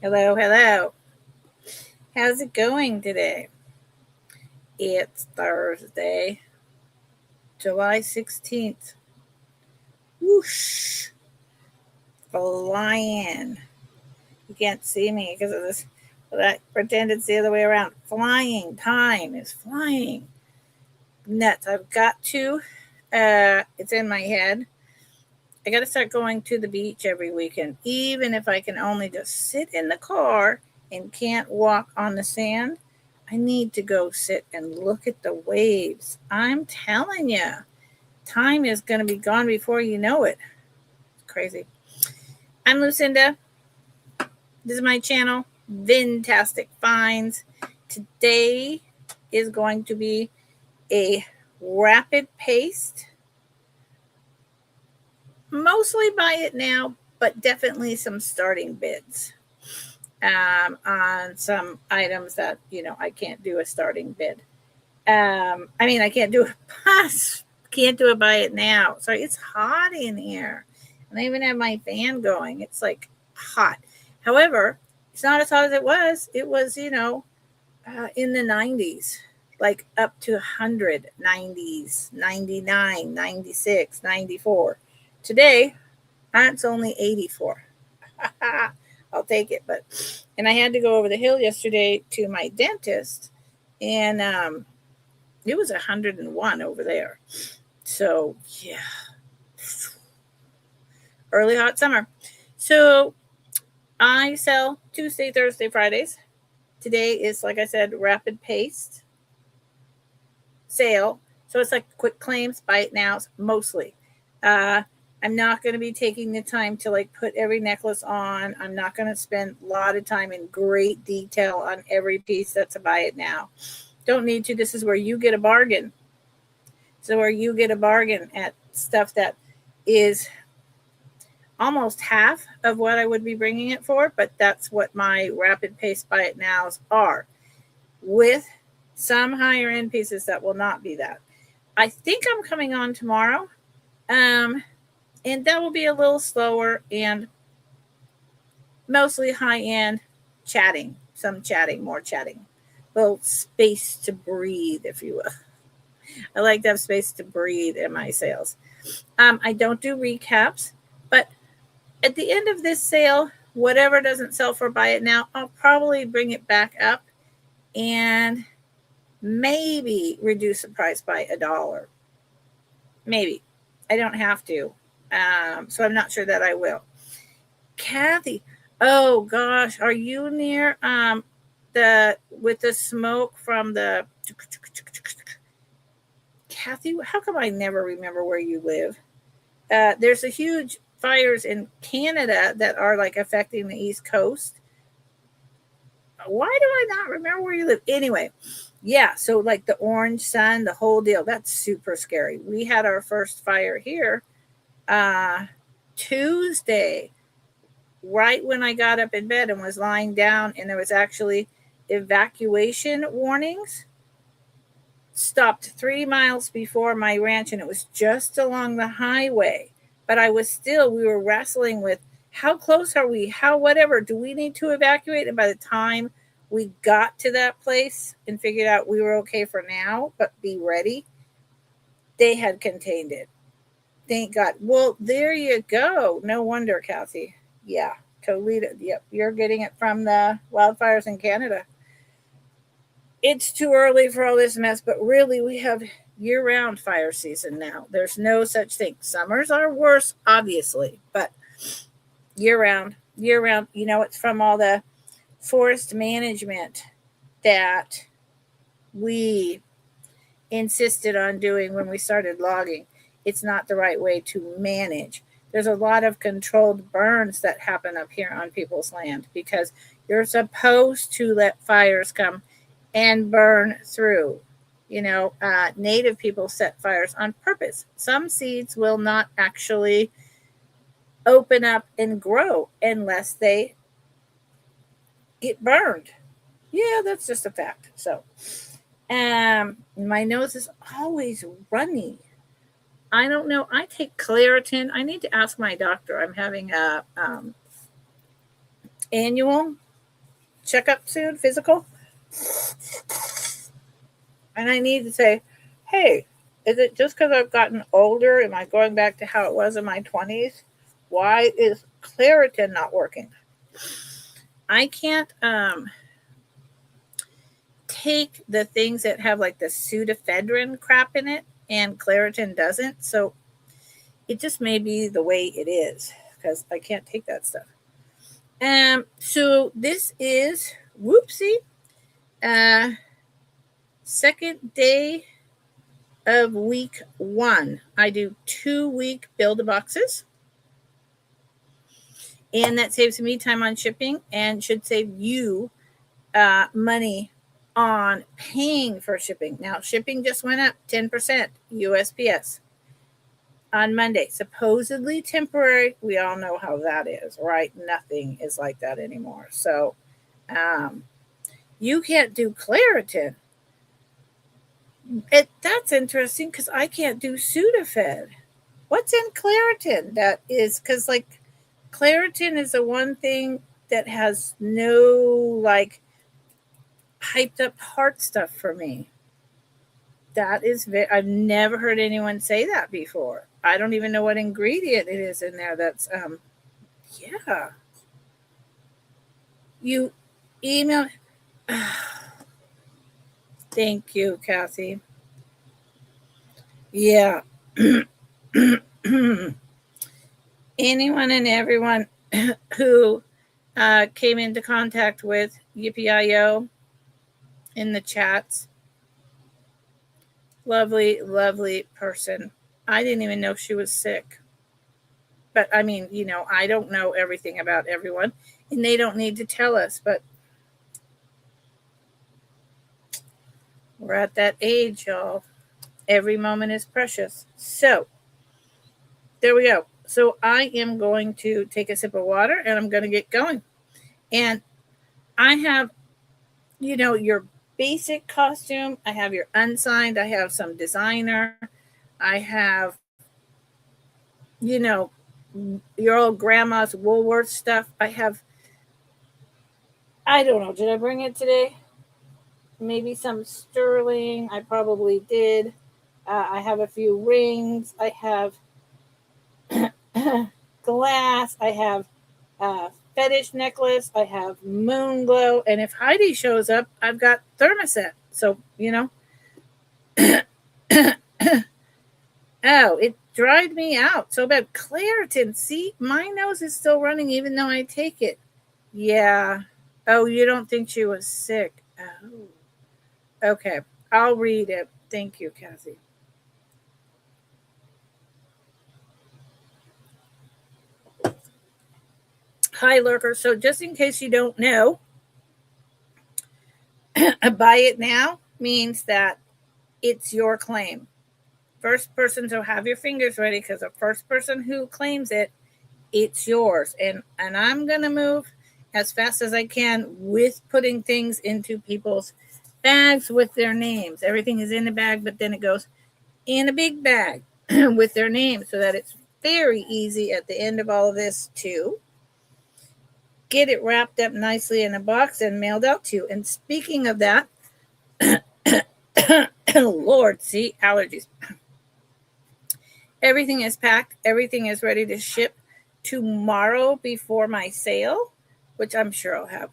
Hello, hello. How's it going today? It's Thursday, July 16th. Whoosh. Flying. You can't see me because of this, but I pretend it's the other way around. Flying. Time is flying. Nuts. I've got to, it's in my head. I got to start going to the beach every weekend, even if I can only just sit in the car and can't walk on the sand. I need to go sit and look at the waves. I'm telling you, time is going to be gone before you know it. It's crazy. I'm Lucinda. This is my channel, Fantastic Finds. Today is going to be a rapid paced, mostly buy it now, but definitely some starting bids on some items that I can't do a starting bid. I can't do it buy it now. Sorry, it's hot in here, and I even have my fan going. It's like hot. However, it's not as hot as it was. It was in the 90s, like up to 100, 90s, 99, 96, 94. Today, it's only 84. I'll take it. And I had to go over the hill yesterday to my dentist, and it was 101 over there. So, yeah. Early hot summer. So, I sell Tuesday, Thursday, Fridays. Today is, like I said, rapid paced sale. So, it's like quick claims, buy it nows, mostly. I'm not going to be taking the time to put every necklace on. I'm not going to spend a lot of time in great detail on every piece that's a buy it now. Don't need to. This is where you get a bargain. So where you get a bargain at stuff that is almost half of what I would be bringing it for, but that's what my rapid pace buy it nows are, with some higher end pieces that will not be that. I think I'm coming on tomorrow. And that will be a little slower and mostly high-end chatting. Some chatting, more chatting. A little space to breathe, if you will. I like to have space to breathe in my sales. I don't do recaps, but at the end of this sale, whatever doesn't sell for buy it now, I'll probably bring it back up and maybe reduce the price by $1. Maybe. I don't have to. So I'm not sure that I will. Kathy, oh gosh, are you near with the smoke from the Kathy? How come I never remember where you live? There's a huge fires in Canada that are affecting the East Coast. Why do I not remember where you live? Anyway, yeah, so the orange sun, the whole deal, that's super scary. We had our first fire here Tuesday, right when I got up in bed and was lying down, and there was actually evacuation warnings. Stopped 3 miles before my ranch, and it was just along the highway. But we were wrestling with how close are we? How whatever, do we need to evacuate? And by the time we got to that place and figured out we were okay for now, but be ready, they had contained it. Thank God. Well, there you go. No wonder, Kathy. Yeah, Toledo. Yep, you're getting it from the wildfires in Canada. It's too early for all this mess, but really we have year-round fire season now. There's no such thing. Summers are worse, obviously, but year-round. It's from all the forest management that we insisted on doing when we started logging. It's not the right way to manage. There's a lot of controlled burns that happen up here on people's land because you're supposed to let fires come and burn through. Native people set fires on purpose. Some seeds will not actually open up and grow unless they get burned. Yeah, that's just a fact. So, my nose is always runny. I don't know. I take Claritin. I need to ask my doctor. I'm having a annual checkup soon, physical. And I need to say, hey, is it just because I've gotten older? Am I going back to how it was in my 20s? Why is Claritin not working? I can't take the things that have like the pseudoephedrine crap in it, and Claritin doesn't. So it just may be the way it is because I can't take that stuff. So this is whoopsie. Second day of week 1. I do 2-week build-a-boxes. And that saves me time on shipping and should save you money on paying for shipping. Now, shipping just went up 10% USPS on Monday. Supposedly temporary. We all know how that is, right? Nothing is like that anymore. So you can't do Claritin. That's interesting because I can't do Sudafed. What's in Claritin? That is because like Claritin is the one thing that has no like hyped up heart stuff for me. That is I've never heard anyone say that before. I don't even know what ingredient it is in there. That's yeah. You email. Thank you, Kathy. Yeah. Anyone and everyone who came into contact with Yippee.io in the chats, lovely, lovely person. I didn't even know she was sick. But I mean, I don't know everything about everyone, and they don't need to tell us. But we're at that age, y'all. Every moment is precious. So there we go. So I am going to take a sip of water and I'm going to get going. And I have, your basic costume. I have your unsigned. I have some designer. I have, your old grandma's Woolworth stuff. I don't know. Did I bring it today? Maybe some sterling. I probably did. I have a few rings. I have glass. I have fetish necklace. I have moon glow. And if Heidi shows up, I've got thermoset. So, oh, it dried me out so bad. Claritin. See, my nose is still running even though I take it. Yeah. Oh, you don't think she was sick? Oh. Okay. I'll read it. Thank you, Kathy. Hi, Lurker. So just in case you don't know, buy it now means that it's your claim. First person, so have your fingers ready because the first person who claims it, it's yours. And I'm going to move as fast as I can with putting things into people's bags with their names. Everything is in the bag, but then it goes in a big bag with their names so that it's very easy at the end of all of this to get it wrapped up nicely in a box and mailed out to you. And speaking of that, Lord, see, allergies. Everything is packed. Everything is ready to ship tomorrow before my sale, which I'm sure I'll have.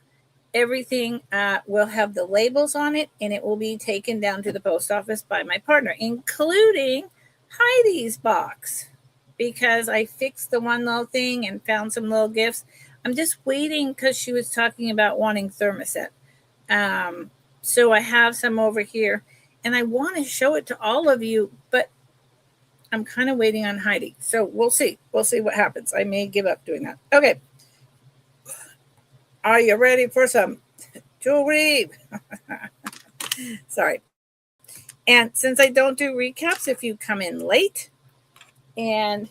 Everything will have the labels on it, and it will be taken down to the post office by my partner, including Heidi's box, because I fixed the one little thing and found some little gifts. I'm just waiting because she was talking about wanting thermoset. So I have some over here, and I want to show it to all of you, but I'm kind of waiting on Heidi. So we'll see. We'll see what happens. I may give up doing that. Okay. Are you ready for some jewelry? Sorry. And since I don't do recaps, if you come in late and,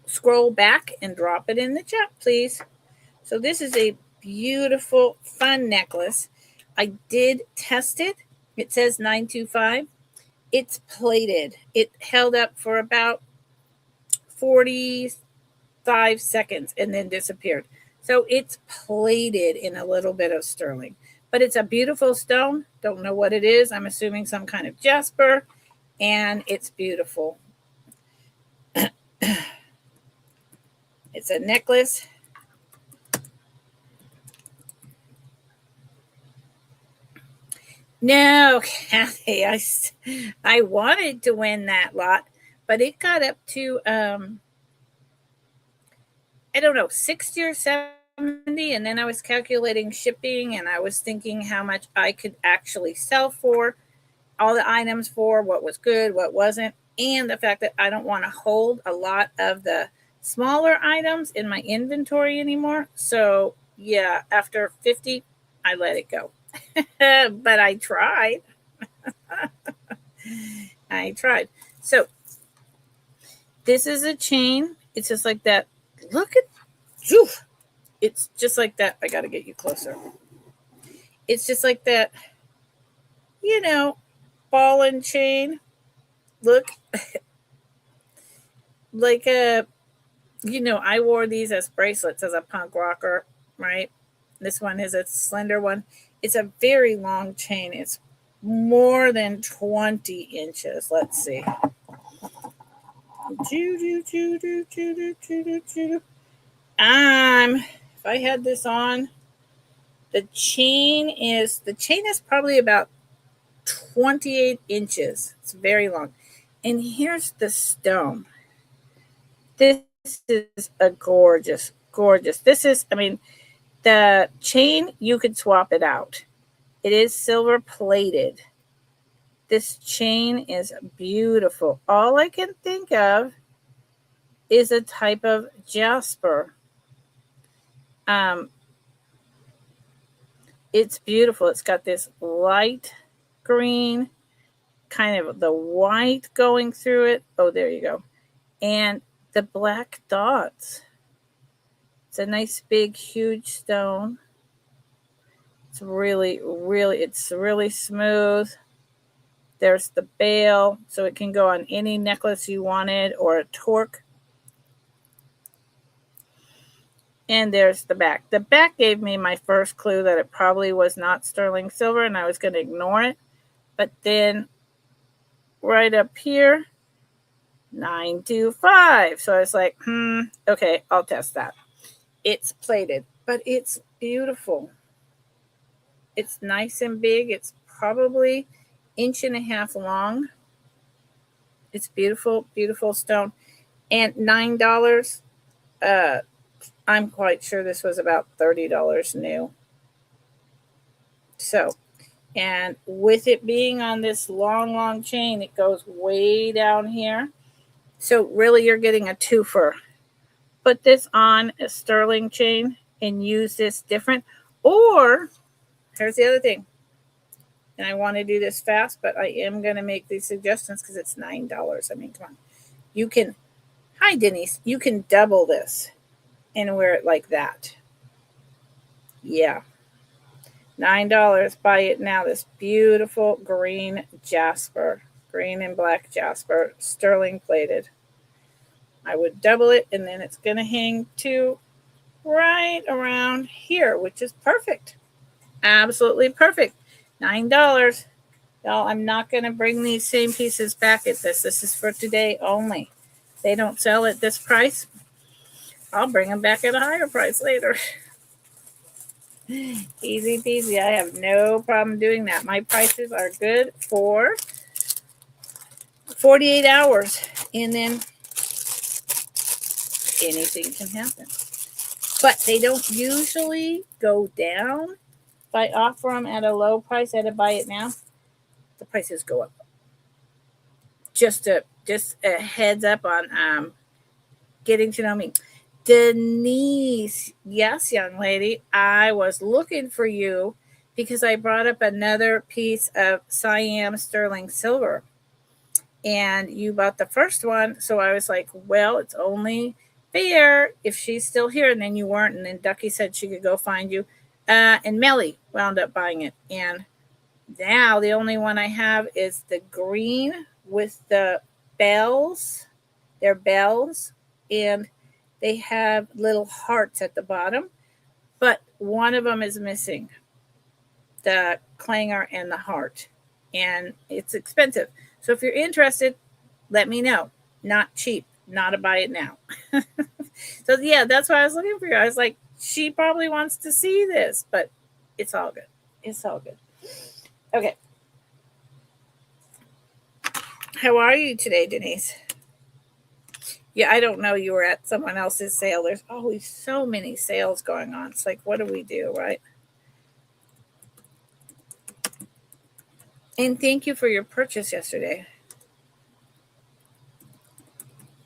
scroll back and drop it in the chat, please. So this is a beautiful, fun necklace. I did test it. It says 925. It's plated. It held up for about 45 seconds and then disappeared. So it's plated in a little bit of sterling, but it's a beautiful stone. Don't know what it is. I'm assuming some kind of jasper, and it's beautiful. It's a necklace. No, Kathy, I wanted to win that lot, but it got up to I don't know, 60 or 70, and then I was calculating shipping, and I was thinking how much I could actually sell for, all the items for, what was good, what wasn't, and the fact that I don't want to hold a lot of the smaller items in my inventory anymore. So, yeah, after 50, I let it go. But I tried. I tried. So, this is a chain. It's just like that. Look at, oof, it's just like that. I got to get you closer. It's just like that, you know, ball and chain. Look, like a, I wore these as bracelets as a punk rocker, right? This one is a slender one. It's a very long chain. It's more than 20 inches. Let's see. If I had this on, the chain is probably about 28 inches. It's very long. And here's the stone. This is a gorgeous, gorgeous. The chain, you could swap it out. It is silver plated. This chain is beautiful. All I can think of is a type of jasper. It's beautiful. It's got this light green, kind of the white going through it. Oh, there you go. And the black dots. It's a nice, big, huge stone. It's really smooth. There's the bail, so it can go on any necklace you wanted or a torque. And there's the back. The back gave me my first clue that it probably was not sterling silver, and I was going to ignore it. But then right up here, 925. So I was like, okay, I'll test that. It's plated, but it's beautiful. It's nice and big. It's probably 1.5 inches long. It's beautiful, beautiful stone. And $9. I'm quite sure this was about $30 new. So, and with it being on this long, long chain, it goes way down here. So really you're getting a twofer. Put this on a sterling chain and use this different. Or, here's the other thing. And I want to do this fast, but I am going to make these suggestions because it's $9. I mean, come on. You can, hi Denise, you can double this and wear it like that. Yeah. $9. Buy it now. This beautiful green jasper, green and black jasper, sterling plated. I would double it, and then it's going to hang to right around here, which is perfect. Absolutely perfect. $9. Y'all, I'm not going to bring these same pieces back at this. This is for today only. They don't sell at this price. I'll bring them back at a higher price later. Easy peasy. I have no problem doing that. My prices are good for 48 hours, and then anything can happen. But they don't usually go down. If I offer them at a low price, at a buy it now, the prices go up. Just a heads up on getting to know me. Denise, yes, young lady, I was looking for you because I brought up another piece of Siam sterling silver. And you bought the first one, so I was like, well, it's only fair if she's still here. And then you weren't, and then Ducky said she could go find you. And Melly wound up buying it. And now the only one I have is the green with the bells. They're bells, and they have little hearts at the bottom. but one of them is missing, the clanger and the heart, and it's expensive. So if you're interested, let me know. Not cheap, not a buy it now. So yeah, that's why I was looking for you. I was like, she probably wants to see this, but it's all good. It's all good. Okay. How are you today, Denise? Yeah, I don't know. You were at someone else's sale. There's always so many sales going on. It's like, what do we do, right? And thank you for your purchase yesterday.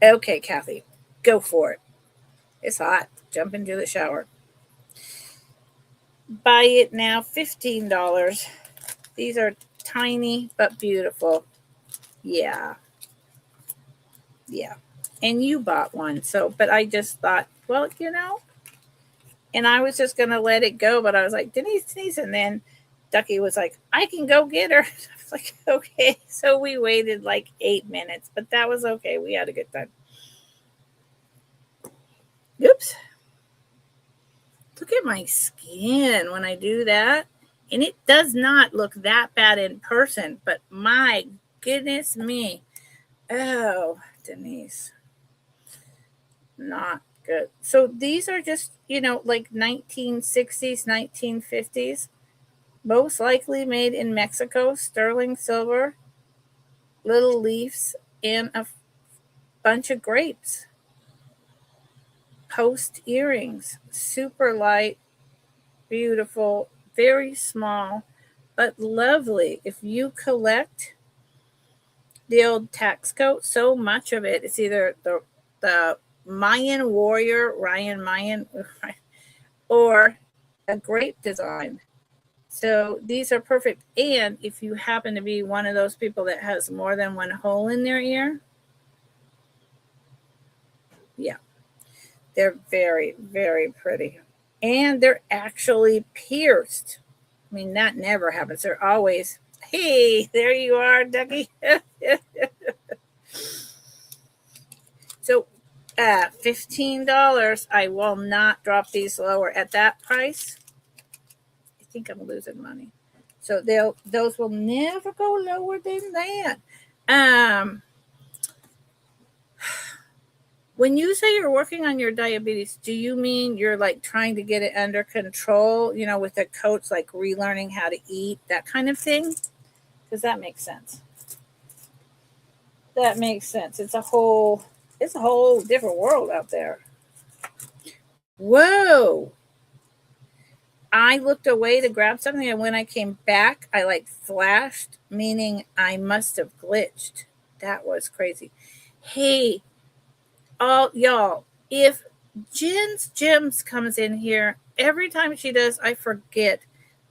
Okay, Kathy, go for it. It's hot. Jump into the shower. Buy it now, $15. These are tiny but beautiful. Yeah. Yeah. And you bought one. So, but I just thought, well, and I was just going to let it go. But I was like, Denise. And then Ducky was like, I can go get her. I was like, okay. So we waited like 8 minutes, but that was okay. We had a good time. Oops. Look at my skin when I do that. And it does not look that bad in person, but my goodness me. Oh, Denise. Not good. So these are just, like 1960s, 1950s, most likely made in Mexico, sterling silver, little leaves, and a bunch of grapes. Post earrings, super light, beautiful, very small, but lovely. If you collect the old tax coat, so much of it is either the Mayan warrior, Ryan Mayan, or a grape design. So these are perfect. And if you happen to be one of those people that has more than one hole in their ear, yeah, they're very, very pretty. And they're actually pierced. I mean, that never happens. They're always, hey, there you are, Ducky. So $15. I will not drop these lower at that price. I think I'm losing money. So those will never go lower than that. When you say you're working on your diabetes, do you mean you're like trying to get it under control, with a coach, like relearning how to eat, that kind of thing? Because that makes sense. That makes sense. It's a whole different world out there. Whoa. I looked away to grab something, and when I came back, I like flashed, meaning I must have glitched. That was crazy. Hey, all y'all, if Jen's Gems comes in here, every time she does, I forget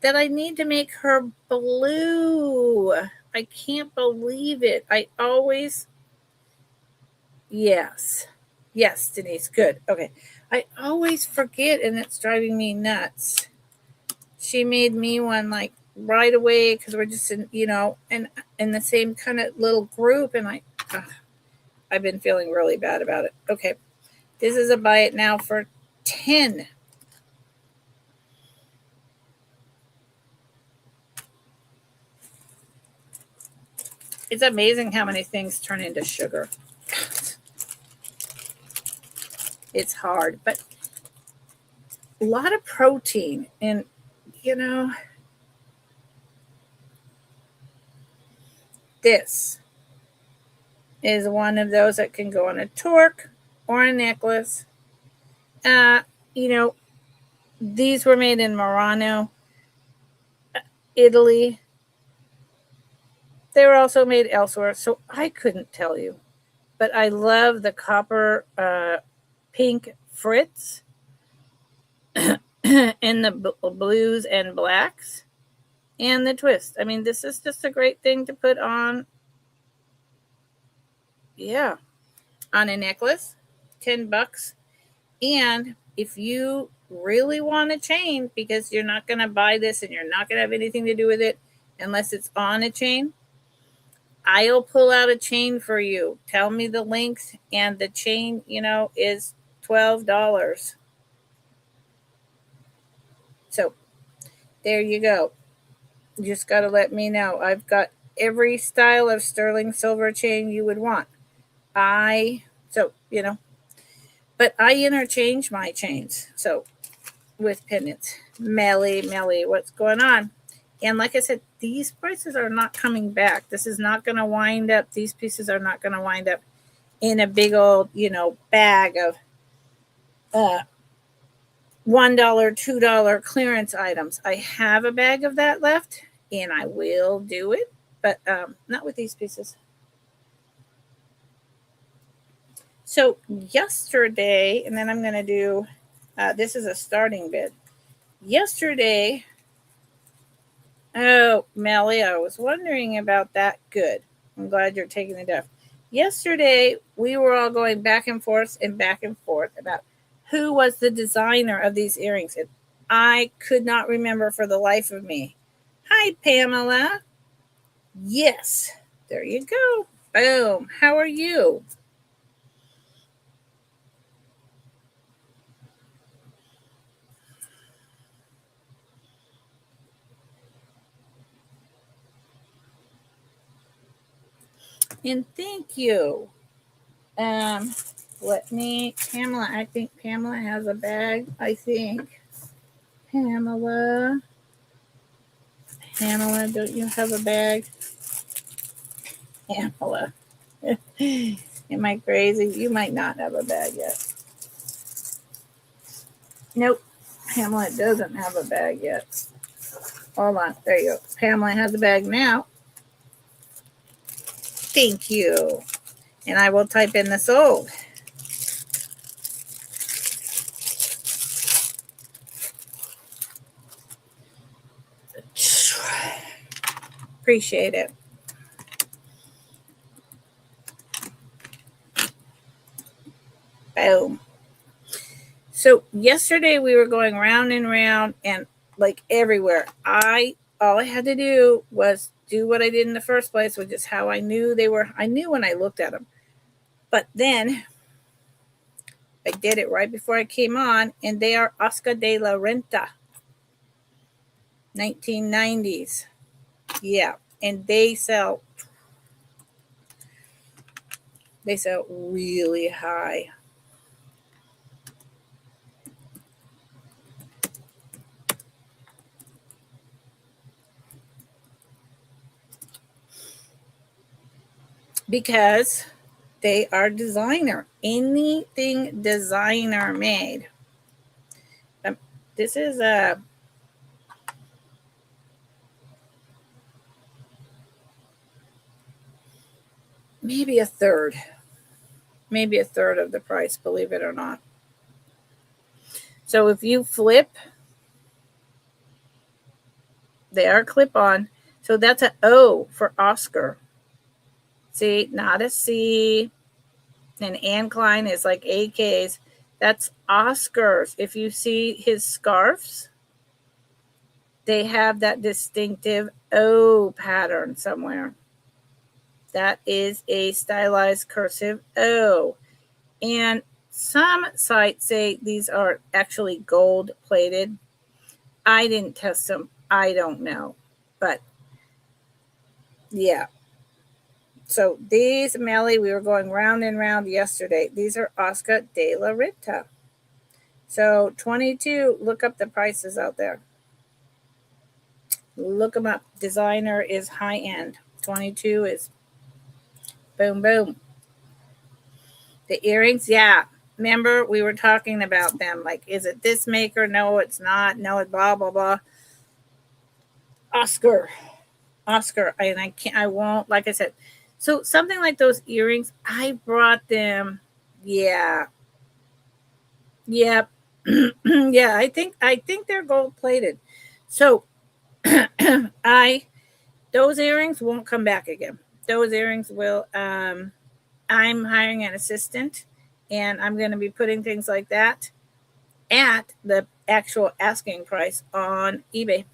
that I need to make her blue. I can't believe it. I always, yes, Denise, good. Okay. I always forget, and it's driving me nuts. She made me one like right away because we're just in the same kind of little group, and I've been feeling really bad about it. Okay, this is a buy it now for 10. It's amazing how many things turn into sugar. It's hard, but a lot of protein, and this is one of those that can go on a torque or a necklace. These were made in Murano, Italy. They were also made elsewhere, so I couldn't tell you. But I love the copper pink fritz and the blues and blacks and the twist. I mean, this is just a great thing to put on. Yeah, on a necklace, $10. And if you really want a chain, because you're not going to buy this and you're not going to have anything to do with it unless it's on a chain, I'll pull out a chain for you. Tell me the length, and the chain, is $12. there you go. You just got to let me know. I've got every style of sterling silver chain you would want. So, but I interchange my chains. So with pendants. Melly, what's going on? And like I said, these prices are not coming back. This is not going to wind up. These pieces are not going to wind up in a big old, bag of $1, $2 clearance items. I have a bag of that left, and I will do it, but not with these pieces. So yesterday, and then I'm going to do, this is a starting bid. Yesterday, oh, Melly, I was wondering about that. Good. I'm glad you're taking it up. Yesterday, we were all going back and forth about who was the designer of these earrings. And I could not remember for the life of me. Hi, Pamela. Yes, there you go. Boom. How are you? And thank you. Pamela, I think Pamela has a bag. Pamela, don't you have a bag? Pamela. Am I crazy? You might not have a bag yet. Nope. Pamela doesn't have a bag yet. Hold on. There you go. Pamela has a bag now. Thank you. And I will type in the sold. Appreciate it. Boom. So yesterday we were going round and round and like everywhere. All I had to do was do what I did in the first place, which is how I knew they were. I knew when I looked at them. But then I did it right before I came on, and they are Oscar de la Renta, 1990s. Yeah, and they sell really high. Because they are designer. Anything designer made. This is maybe a third of the price, believe it or not. So if you flip, they are clip-on. So that's an O for Oscar. See, not a C. And Anne Klein is like AKs. That's Oscars. If you see his scarves, they have that distinctive O pattern somewhere. That is a stylized cursive O. And some sites say these are actually gold plated. I didn't test them. I don't know. But yeah. So these, Melly, we were going round and round yesterday. These are Oscar de la Renta. So 22, look up the prices out there. Look them up. Designer is high end. 22 is boom, boom. The earrings, yeah. Remember, we were talking about them. Like, is it this maker? No, it's not. No, it's blah, blah, blah. Oscar. And I won't, like I said. So something like those earrings, I brought them. Yeah. Yep. Yeah, I think they're gold plated. So those earrings won't come back again. Those earrings will I'm hiring an assistant, and I'm going to be putting things like that at the actual asking price on eBay.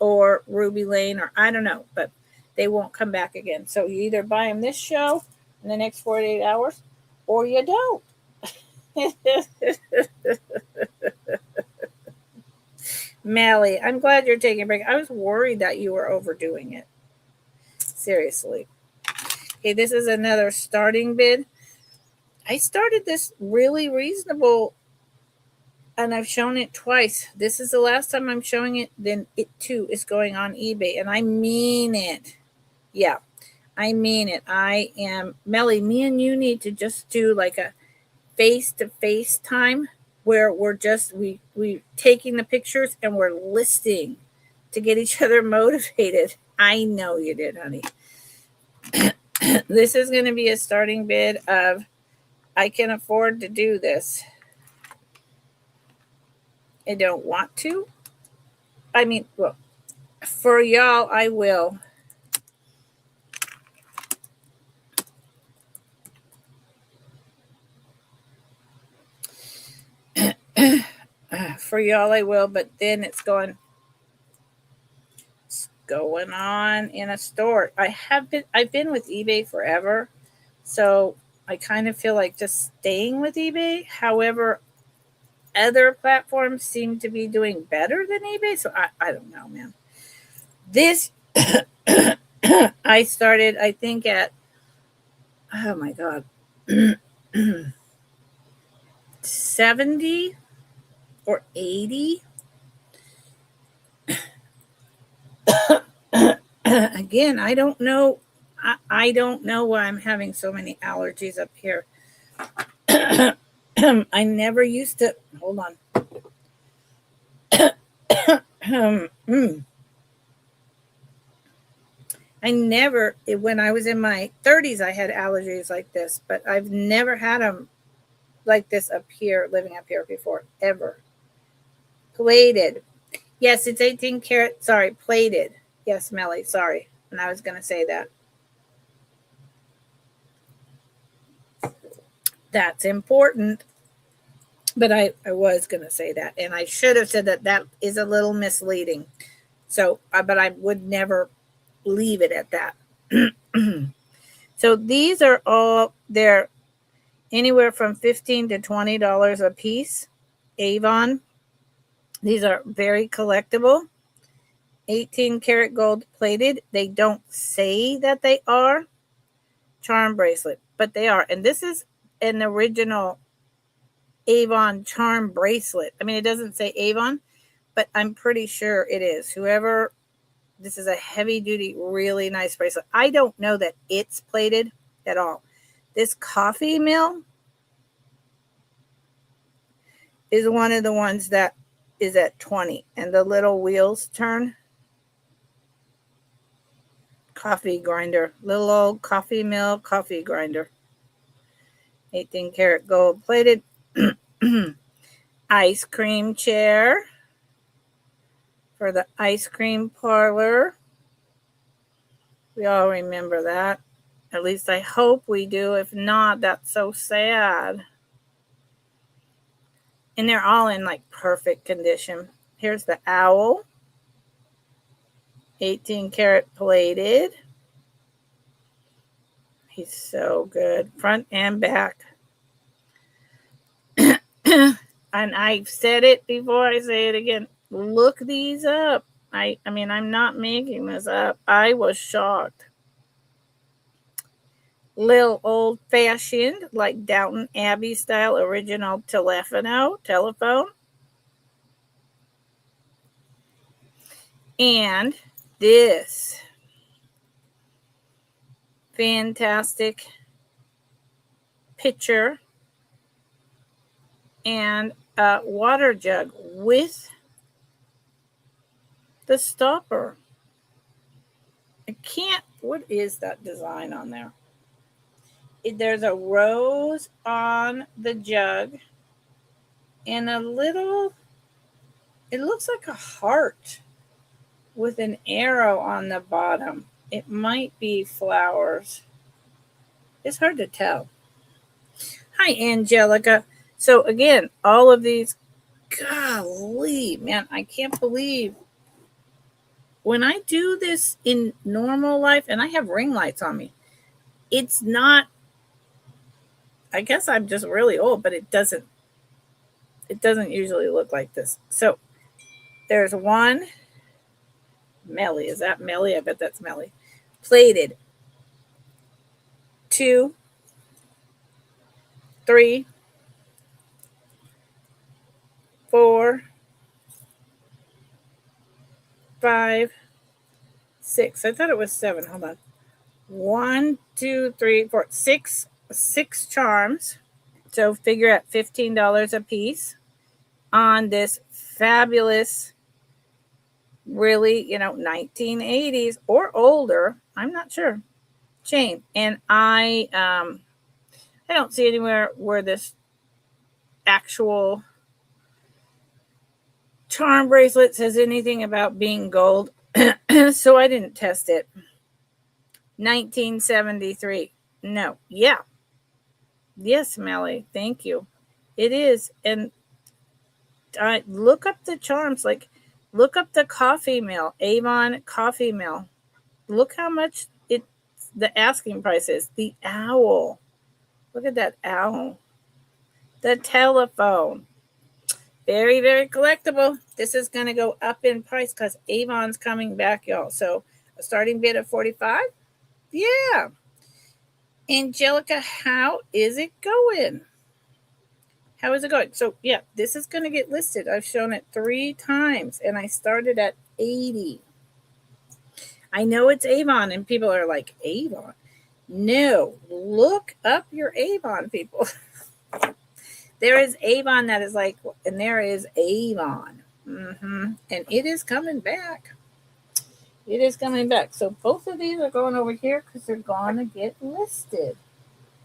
Or Ruby Lane, or I don't know, but they won't come back again. So you either buy them this show in the next 48 hours, or you don't. Melly, I'm glad you're taking a break. I was worried that you were overdoing it. Seriously. Okay, this is another starting bid. I started this really reasonable and I've shown it twice. This is the last time I'm showing it. Then it too is going on eBay. And I mean it. Yeah, I mean it. I am, Melly, me and you need to just do like a face-to-face time where we're just, we taking the pictures and we're listing to get each other motivated. I know you did, honey. This is going to be a starting bid of, I can afford to do this. I don't want to. I mean, well, for y'all, I will. For y'all, I will, but then it's going on in a store. I've been with eBay forever, so I kind of feel like just staying with eBay. However, other platforms seem to be doing better than eBay, so I don't know, man. This I started, I think, at, oh my god, 70 or 80. Again, I don't know. I don't know why I'm having so many allergies up here. I never used to. Hold on. I never, when I was in my 30s, I had allergies like this, but I've never had them like this up here, living up here before, ever. Plated. Yes, it's 18 karat. Sorry, plated. Yes, Melly, sorry. And I was going to say that. That's important. But I was going to say that. And I should have said that that is a little misleading. So, but I would never leave it at that. So these are all, they're anywhere from $15 to $20 a piece. Avon. These are very collectible. 18 karat gold plated. They don't say that they are. Charm bracelet, but they are. And this is an original Avon charm bracelet. I mean, it doesn't say Avon, but I'm pretty sure it is. Whoever, this is a heavy duty, really nice bracelet. I don't know that it's plated at all. This coffee mill is one of the ones that is at 20 and the little wheels turn. Coffee grinder, little old coffee mill coffee grinder. 18 karat gold plated. Ice cream chair for the ice cream parlor. We all remember that. At least I hope we do. If not, that's so sad. And they're all in like perfect condition. Here's the owl. 18 karat plated. He's so good. Front and back. And I've said it before, I say it again. Look these up. I mean, I'm not making this up. I was shocked. Little old fashioned, like Downton Abbey style original telephone. And this fantastic pitcher and a water jug with the stopper. I can't, what is that design on there? There's a rose on the jug and a little, it looks like a heart with an arrow on the bottom. It might be flowers. It's hard to tell. Hi, Angelica. So again, all of these, golly, man, I can't believe when I do this in normal life, and I have ring lights on me, it's not, I guess I'm just really old, but it doesn't usually look like this. So There's one Melly. Is that Melly? I bet that's Melly. Plated. 2, 3, 4, 5, 6. I thought it was 7. Hold on. 1, 2, 3, 4, 6. 6 charms. So figure at $15 a piece on this fabulous, really, 1980s or older. I'm not sure. Chain. And I don't see anywhere where this actual charm bracelet says anything about being gold. So I didn't test it. 1973. No. Yeah. Yes, Melly. Thank you. It is. And look up the charms. Like, look up the coffee mill. Avon coffee mill. Look how much the asking price is. The owl. Look at that owl. The telephone. Very, very collectible. This is going to go up in price because Avon's coming back, y'all. So a starting bid of $45. Yeah. Angelica, how is it going? How is it going? So, yeah, this is going to get listed. I've shown it 3 times, and I started at $80. I know it's Avon, and people are like, Avon? No. Look up your Avon, people. There is Avon that is like, and there is Avon. And it is coming back. It is coming back. So both of these are going over here because they're going to get listed.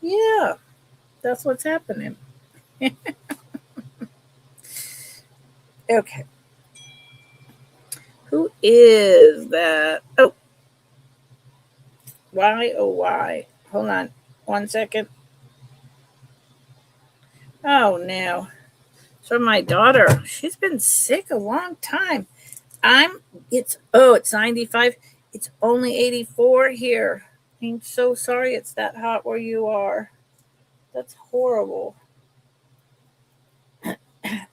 Yeah, that's what's happening. Okay. Who is that? Oh. Why, oh, why? Hold on 1 second. Oh, no. So my daughter, she's been sick a long time. It's 95. It's only 84 here. I'm so sorry it's that hot where you are. That's horrible.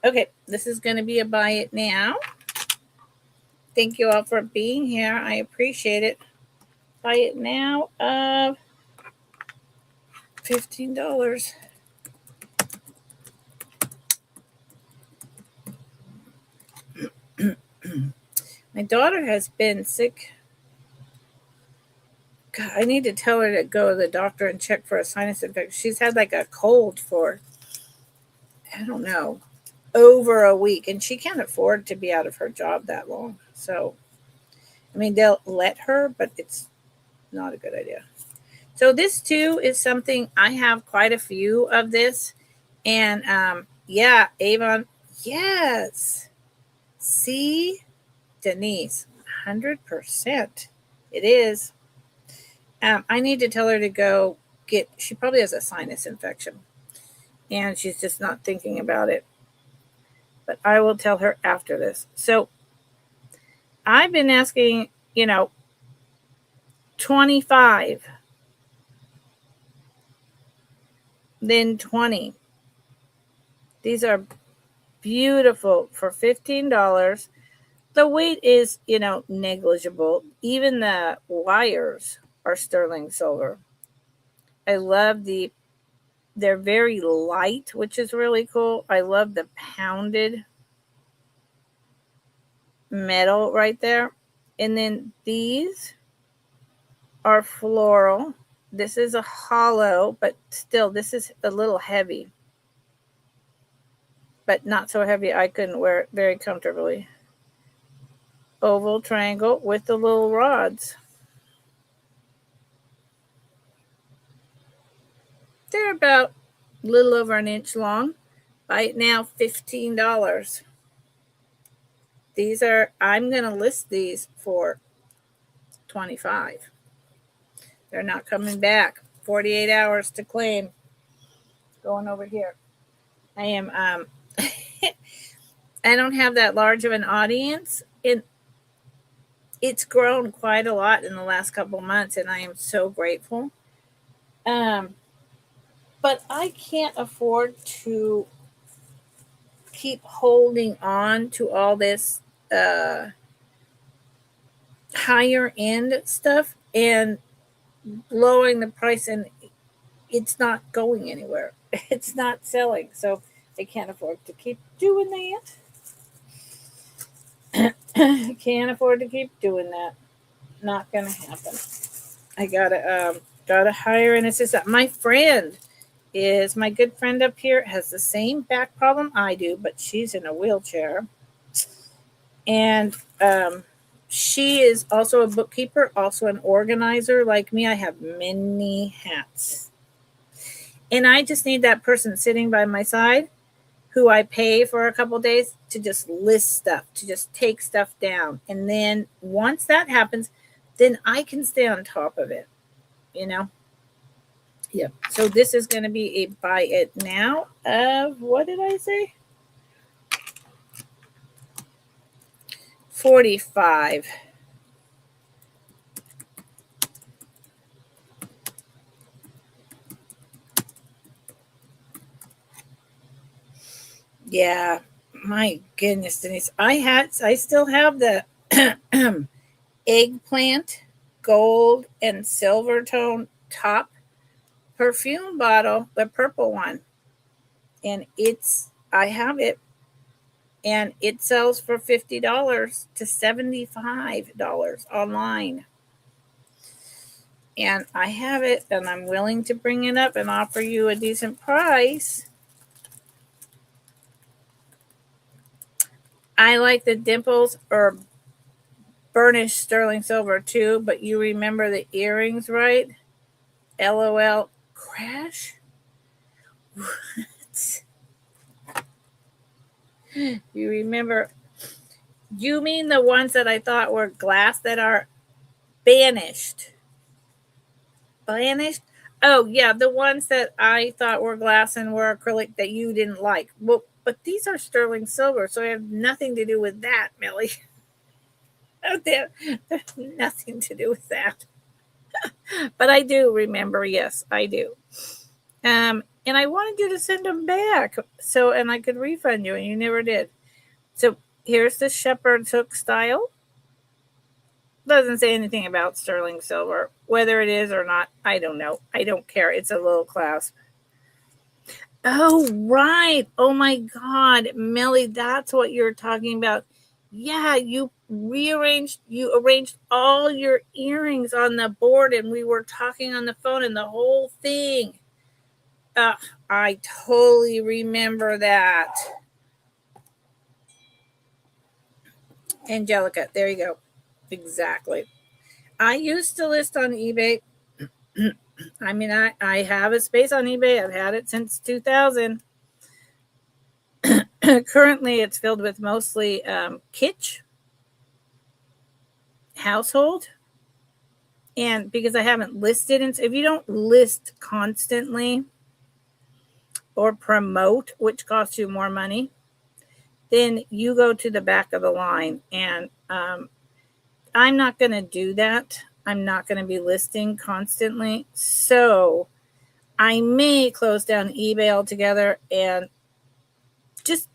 Okay, this is going to be a buy it now. Thank you all for being here. I appreciate it. Buy it now of $15. My daughter has been sick. God, I need to tell her to go to the doctor and check for a sinus infection. She's had like a cold for, I don't know, over a week, and she can't afford to be out of her job that long. So, I mean, they'll let her, but it's not a good idea. So this too is something, I have quite a few of this, and yeah, Avon, yes. See, Denise, 100%. It is. I need to tell her to go she probably has a sinus infection, and she's just not thinking about it. But I will tell her after this. So I've been asking, 25, then 20. These are beautiful for $15. The weight is, negligible. Even the wires are sterling silver. I love they're very light, which is really cool. I love the pounded metal right there. And then these are floral. This is a hollow, but still, this is a little heavy. But not so heavy I couldn't wear it very comfortably. Oval triangle with the little rods. They're about a little over an inch long. Buy it now, $15. I'm going to list these for $25. They're not coming back. 48 hours to claim. Going over here. I am, I don't have that large of an audience. It's grown quite a lot in the last couple months, and I am so grateful. But I can't afford to keep holding on to all this higher end stuff and lowering the price, and it's not going anywhere. It's not selling. So I can't afford to keep doing that. I can't afford to keep doing that. Not gonna happen. I gotta hire an assistant. My friend is my good friend up here, has the same back problem I do, but she's in a wheelchair. And she is also a bookkeeper, also an organizer like me. I have many hats. And I just need that person sitting by my side who I pay for a couple days to just list stuff, to just take stuff down. And then once that happens, then I can stay on top of it, you know? Yep. So this is going to be a buy it now of, what did I say? 45. Yeah. My goodness, Denise. I still have the eggplant gold and silver tone top perfume bottle, the purple one. And I have it, and it sells for $50 to $75 online. And I have it, and I'm willing to bring it up and offer you a decent price. I like the dimples or burnished sterling silver too, but you remember the earrings, right? LOL. Crash? What? You remember? You mean the ones that I thought were glass that are banished? Banished? Oh, yeah, the ones that I thought were glass and were acrylic that you didn't like. Well, but these are sterling silver, so I have nothing to do with that, Millie. There's nothing to do with that. But I do remember, yes, I do. And I wanted you to send them back, and I could refund you, and you never did. So here's the shepherd's hook style. Doesn't say anything about sterling silver. Whether it is or not, I don't know. I don't care. It's a little clasp. Oh, right. Oh, my God. Millie, that's what you're talking about. Yeah, you arranged all your earrings on the board, and we were talking on the phone and the whole thing. I totally remember that. Angelica, there you go. Exactly. I used to list on eBay. I mean, I have a space on eBay. I've had it since 2000. Currently, it's filled with mostly kitsch, household. And because I haven't listed, and if you don't list constantly or promote, which costs you more money, then you go to the back of the line. And I'm not going to do that. I'm not going to be listing constantly. So I may close down eBay altogether and just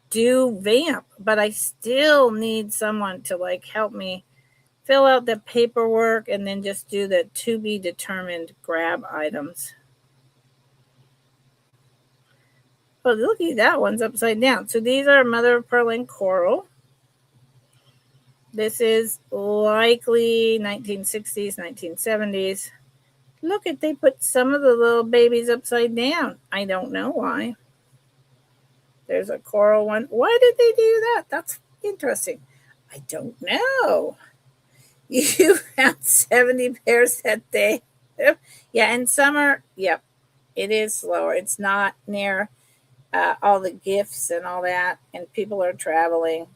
do Vamp, but I still need someone to help me fill out the paperwork and then just do the to be determined grab items. Oh, look at that one's upside down. So these are mother of pearl and coral. This is likely 1960s, 1970s. Look at, they put some of the little babies upside down. I don't know why. There's a coral one. Why did they do that? That's interesting. I don't know. You found 70 pairs that day. Yeah, in summer, yep, it is slower. It's not near all the gifts and all that, and people are traveling.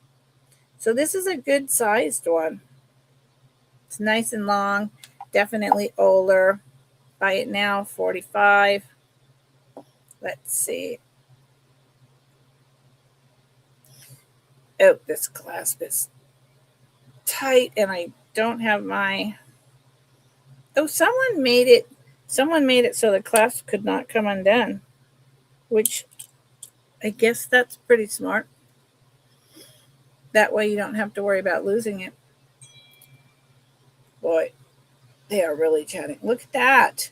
So this is a good sized one. It's nice and long, definitely older. Buy it now, 45. Let's see. Oh, this clasp is tight, and I don't have my. Oh, someone made it so the clasp could not come undone, which I guess that's pretty smart. That way you don't have to worry about losing it. Boy, they are really chatting. Look at that.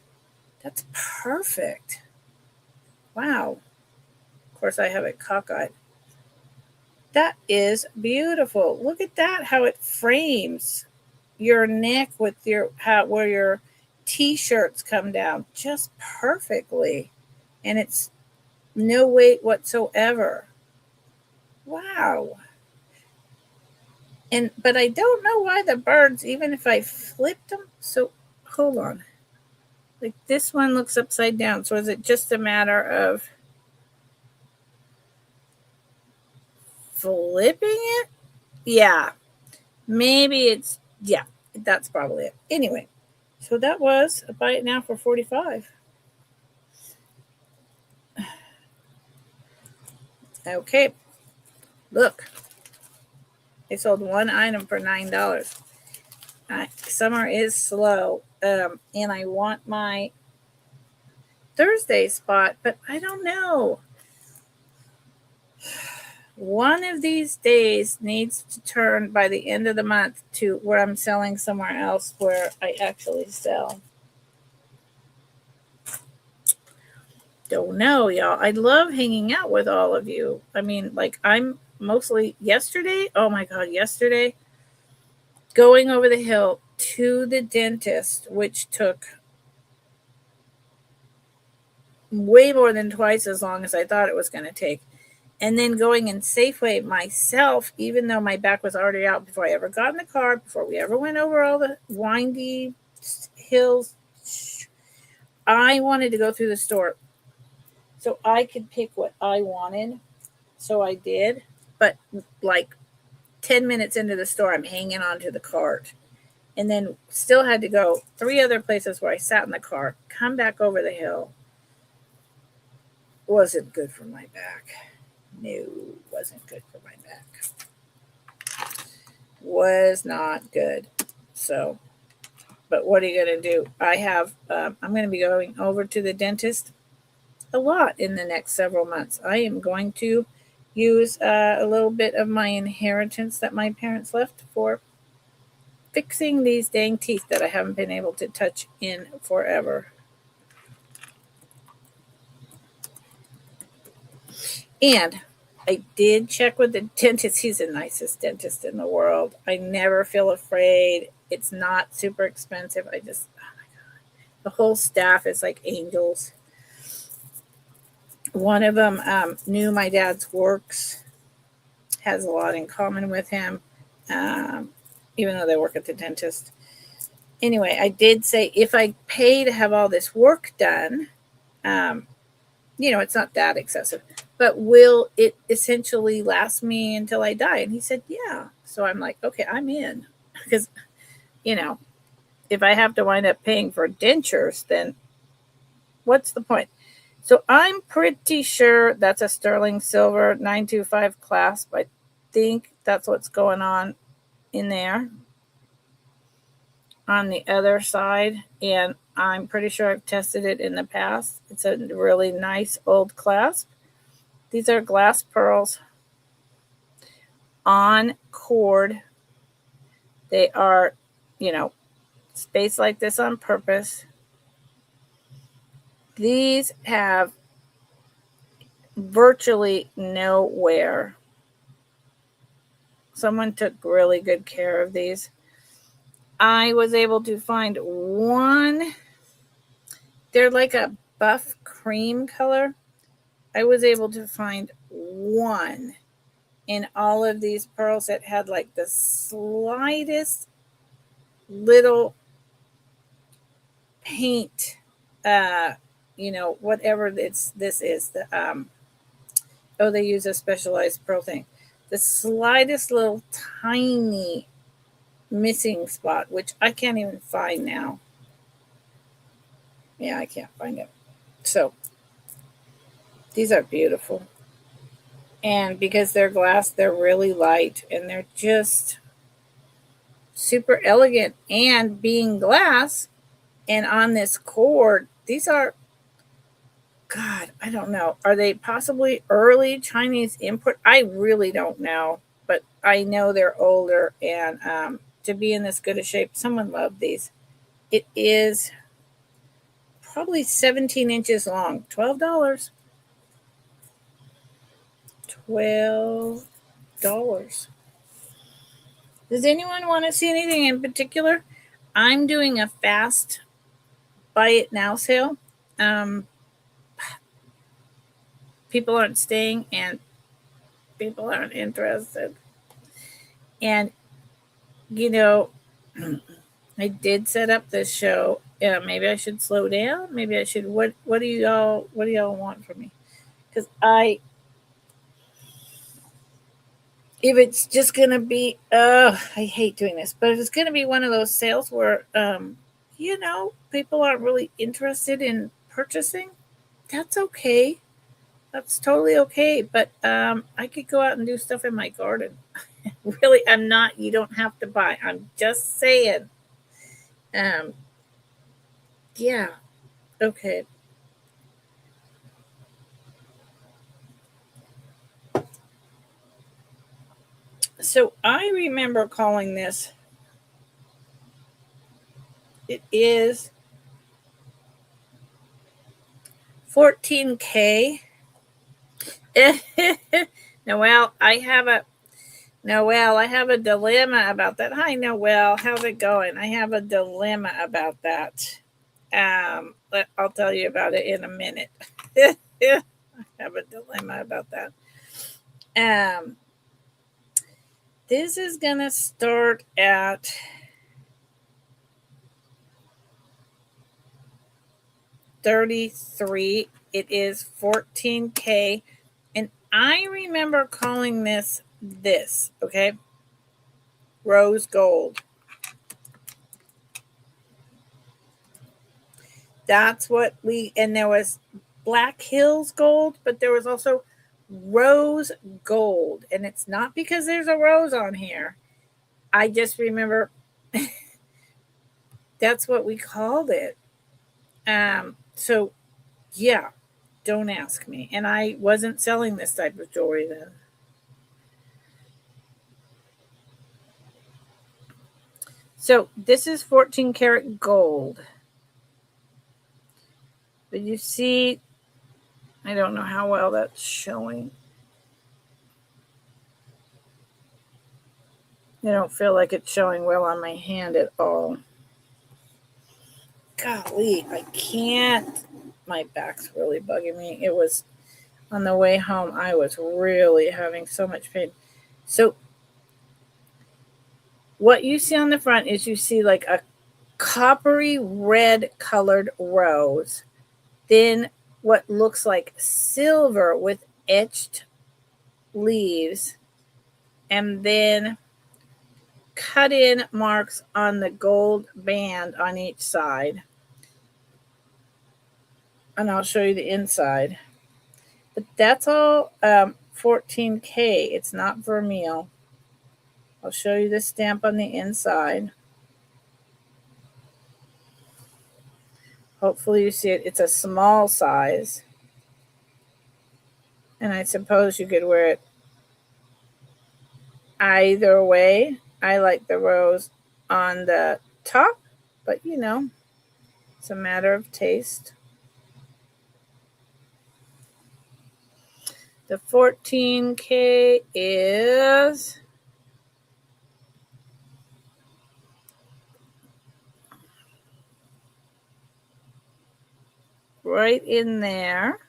That's perfect. Wow. Of course, I have it cockeyed. That is beautiful. Look at that, how it frames your neck with where your t-shirts come down just perfectly. And it's no weight whatsoever. Wow. But I don't know why the birds, even if I flipped them, so hold on. Like this one looks upside down. So is it just a matter of flipping it? Yeah. Maybe it's, yeah, that's probably it. Anyway, so that was a buy it now for $45. Okay. Look. They sold one item for $9. Summer is slow. And I want my Thursday spot, but I don't know. One of these days needs to turn by the end of the month to where I'm selling somewhere else where I actually sell. Don't know, y'all. I love hanging out with all of you. I mean, like I'm mostly yesterday. Oh my God, yesterday going over the hill to the dentist, which took way more than twice as long as I thought it was going to take. And then going in Safeway myself, even though my back was already out before I ever got in the car, before we ever went over all the windy hills, I wanted to go through the store so I could pick what I wanted. So I did. But like 10 minutes into the store, I'm hanging onto the cart. And then still had to go 3 other places where I sat in the car, come back over the hill. Wasn't good for my back. No, wasn't good for my back. Was not good. So, but what are you going to do? I'm going to be going over to the dentist a lot in the next several months. I am going to use a little bit of my inheritance that my parents left for fixing these dang teeth that I haven't been able to touch in forever. And I did check with the dentist. He's the nicest dentist in the world. I never feel afraid. It's not super expensive. Oh my God. The whole staff is like angels. One of them knew my dad's works, has a lot in common with him, even though they work at the dentist. Anyway, I did say if I pay to have all this work done, it's not that excessive, but will it essentially last me until I die? And he said, yeah. So I'm like, okay, I'm in. Because, if I have to wind up paying for dentures, then what's the point? So I'm pretty sure that's a sterling silver 925 clasp. I think that's what's going on in there on the other side. And I'm pretty sure I've tested it in the past. It's a really nice old clasp. These are glass pearls on cord. They are, spaced like this on purpose. These have virtually no wear. Someone took really good care of these. I was able to find one. They're like a buff cream color. I was able to find one in all of these pearls that had like the slightest little paint, whatever this is. They use a specialized pearl thing. The slightest little tiny missing spot, which I can't even find now. Yeah, I can't find it. So these are beautiful. And because they're glass, they're really light and they're just super elegant. And being glass and on this cord, these are, God, I don't know. Are they possibly early Chinese import? I really don't know. but I know they're older, and to be in this good a shape, someone loved these. It is probably 17 inches long. $12. $12. Does anyone want to see anything in particular? I'm doing a fast buy it now sale. People aren't staying and people aren't interested. And, you know, I did set up this show. Yeah, maybe I should slow down. Maybe I should. What do y'all want from me? Because if it's just gonna be, I hate doing this, but if it's gonna be one of those sales where, people aren't really interested in purchasing, that's okay. That's totally okay. But I could go out and do stuff in my garden. Really, I'm not. You don't have to buy. I'm just saying. Um, yeah. Okay. So I remember calling this. It is 14K. Noelle, I have a dilemma about that. Hi, Noelle. How's it going? I have a dilemma about that. I'll tell you about it in a minute. I have a dilemma about that. This is gonna start at $33. It is 14K, and I remember calling this, okay, rose gold. That's what and there was Black Hills gold, but there was also rose gold. And it's not because there's a rose on here. I just remember that's what we called it. So yeah, don't ask me. And I wasn't selling this type of jewelry then. So this is 14 karat gold. But you see, I don't know how well that's showing. I don't feel like it's showing well on my hand at all. Golly, I can't. My back's really bugging me. It was on the way home. I was really having so much pain. So what you see on the front is you see like a coppery red colored rose. Then what looks like silver with etched leaves. And then cut in marks on the gold band on each side. And I'll show you the inside. But that's all 14K. It's not vermeil. I'll show you the stamp on the inside. Hopefully you see it. It's a small size. And I suppose you could wear it either way. I like the rose on the top, but it's a matter of taste. The 14K is right in there.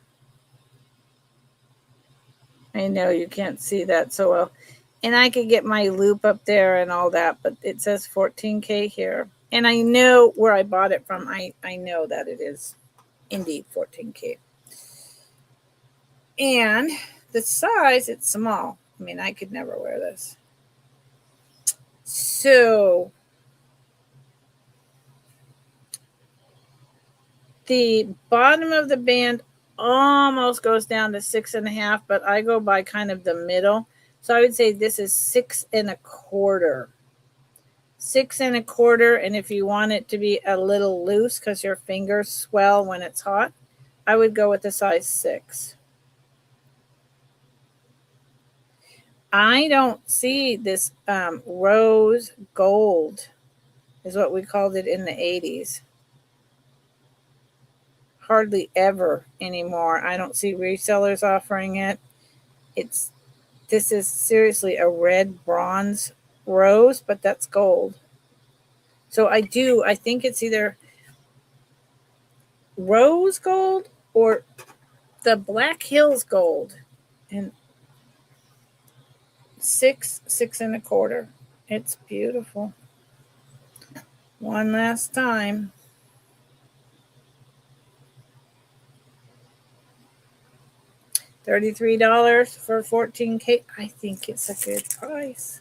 I know you can't see that so well. And I could get my loop up there and all that, but it says 14K here. And I know where I bought it from. I know that it is indeed 14K. And the size, it's small. I mean, I could never wear this. So the bottom of the band almost goes down to 6.5, but I go by kind of the middle. So I would say this is 6.25. 6.25, and if you want it to be a little loose because your fingers swell when it's hot, I would go with the size 6. I don't see this rose gold is what we called it in the 80s. Hardly ever anymore. I don't see resellers offering it. This is seriously a red bronze rose, but that's gold. So I think it's either rose gold or the Black Hills gold. And 6.25. It's beautiful. One last time. $33 for 14K. I think it's a good price.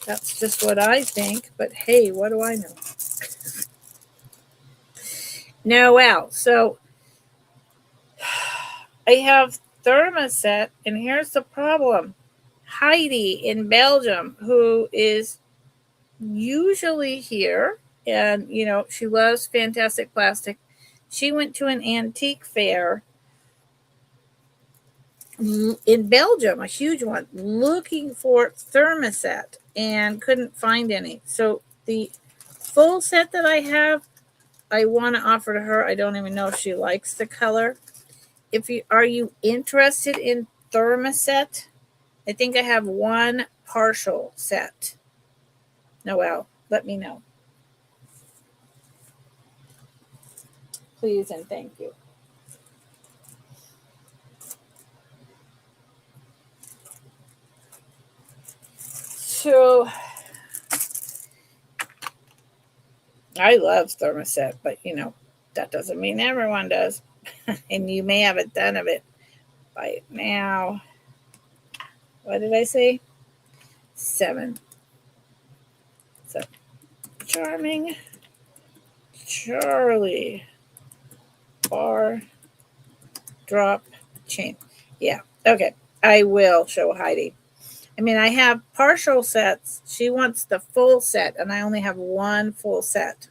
That's just what I think. But hey, what do I know? Noel. So I have thermoset, and here's the problem. Heidi in Belgium, who is usually here, and she loves fantastic plastic. She went to an antique fair in Belgium, a huge one, looking for thermoset and couldn't find any. So the full set that I have, I want to offer to her. I don't even know if she likes the color. Are you interested in thermoset? I think I have one partial set. Noelle, let me know. Please and thank you. So I love thermoset, but that doesn't mean everyone does. And you may have a ton of it by now. What did I say? 7. So Charming Charlie bar drop chain. Yeah. Okay. I will show Heidi. I mean, I have partial sets. She wants the full set, and I only have one full set.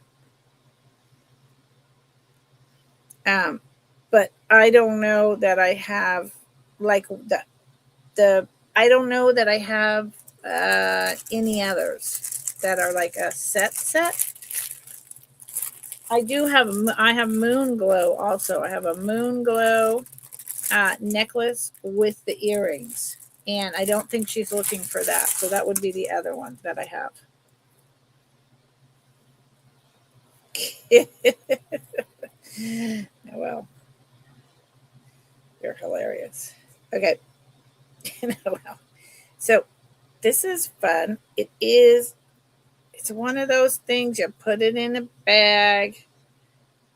But I don't know that I have like I don't know that I have any others that are like a set. I have Moon Glow also. I have a Moon Glow necklace with the earrings. And I don't think she's looking for that. So that would be the other one that I have. Well, you're hilarious. Okay. Well, so this is fun. It's one of those things you put it in a bag,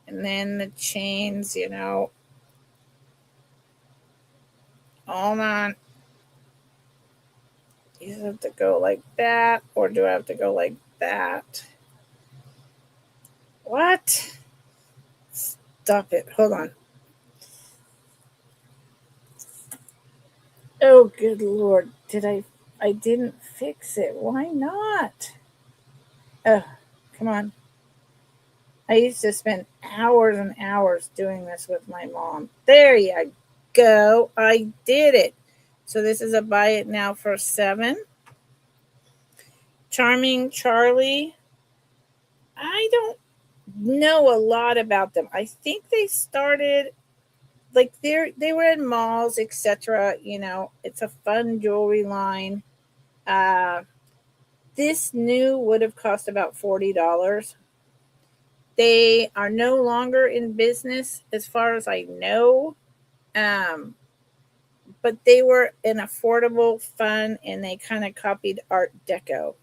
and then the chains, hold on. You have to go like that, or do I have to go like that? What? Stop it. Hold on. Oh, good Lord. I didn't fix it. Why not? Oh, come on. I used to spend hours and hours doing this with my mom. There you go. I did it. So this is a buy it now for 7. Charming Charlie. I don't know a lot about them. I think they started like they were in malls, etc. It's a fun jewelry line. This new would have cost about $40. They are no longer in business as far as I know. But they were an affordable, fun, and they kind of copied Art Deco.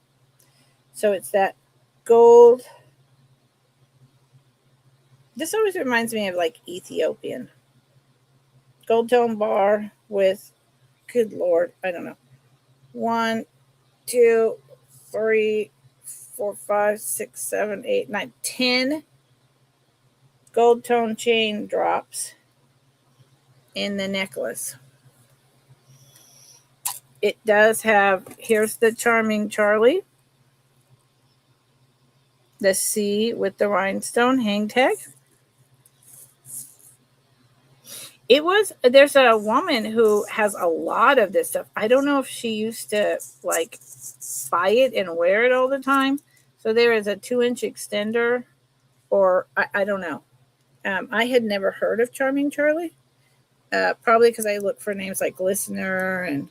So it's that gold. This always reminds me of like Ethiopian. Gold tone bar with, good Lord, I don't know. 1, 2, 3, 4, 5, 6, 7, 8, 9, 10 gold tone chain drops in the necklace. It does have, here's the Charming Charlie, the C with the rhinestone hang tag. There's a woman who has a lot of this stuff. I don't know if she used to like buy it and wear it all the time. So there is a 2-inch extender, or I don't know. I had never heard of Charming Charlie, probably because I look for names like Glistener, and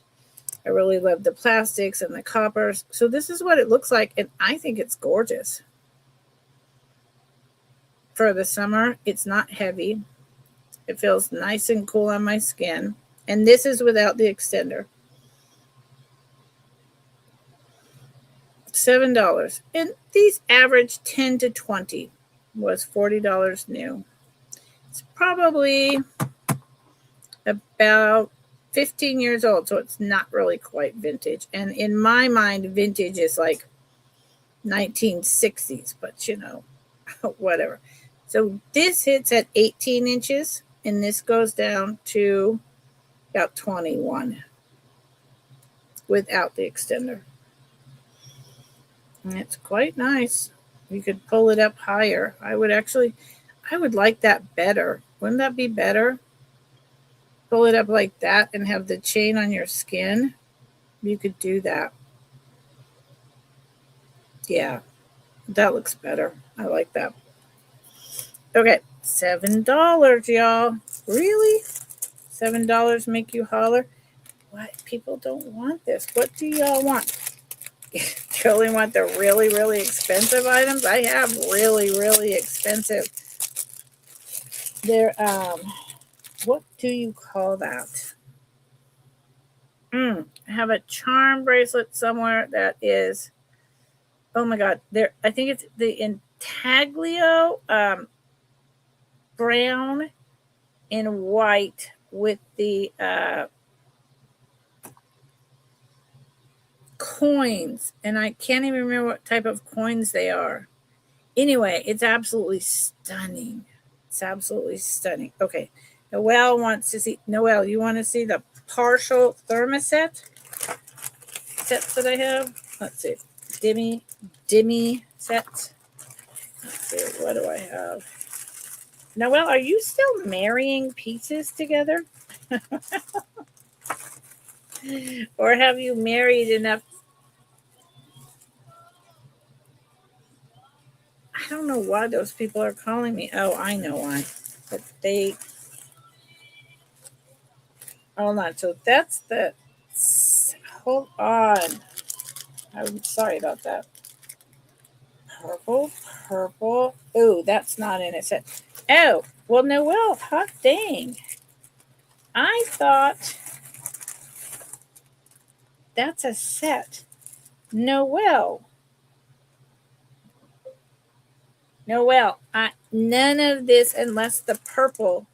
I really love the plastics and the coppers. So this is what it looks like, and I think it's gorgeous. For the summer, it's not heavy. It feels nice and cool on my skin. And this is without the extender. $7. And these average 10 to 20. Was $40 new. It's probably about 15 years old, so it's not really quite vintage. And in my mind, vintage is like 1960s, but you know, whatever. So this hits at 18 inches, and this goes down to about 21 without the extender. And it's quite nice. You could pull it up higher. I would like that better. Wouldn't that be better? Pull it up like that and have the chain on your skin. You could do that. Yeah, that looks better. I like that. Okay, $7, y'all. Really? $7 make you holler? What? People don't want this. What do y'all want? You only want the really, really expensive items? I have really, really expensive. They're, what do you call that? I have a charm bracelet somewhere that is, oh my God, I think it's the intaglio brown and white with the coins, and I can't even remember what type of coins they are. Anyway, it's absolutely stunning. It's absolutely stunning. Okay, Noelle wants to see. Noelle, you want to see the partial thermoset sets that I have? Let's see. Dimmy sets. Let's see. What do I have? Noelle, are you still marrying pieces together? Or have you married enough? I don't know why those people are calling me. Oh, I know why. But hold on. So that's hold on. I'm sorry about that. Purple. Oh, that's not in it. Oh, well, Noelle, hot dang. I thought that's a set. Noelle, none of this unless the purple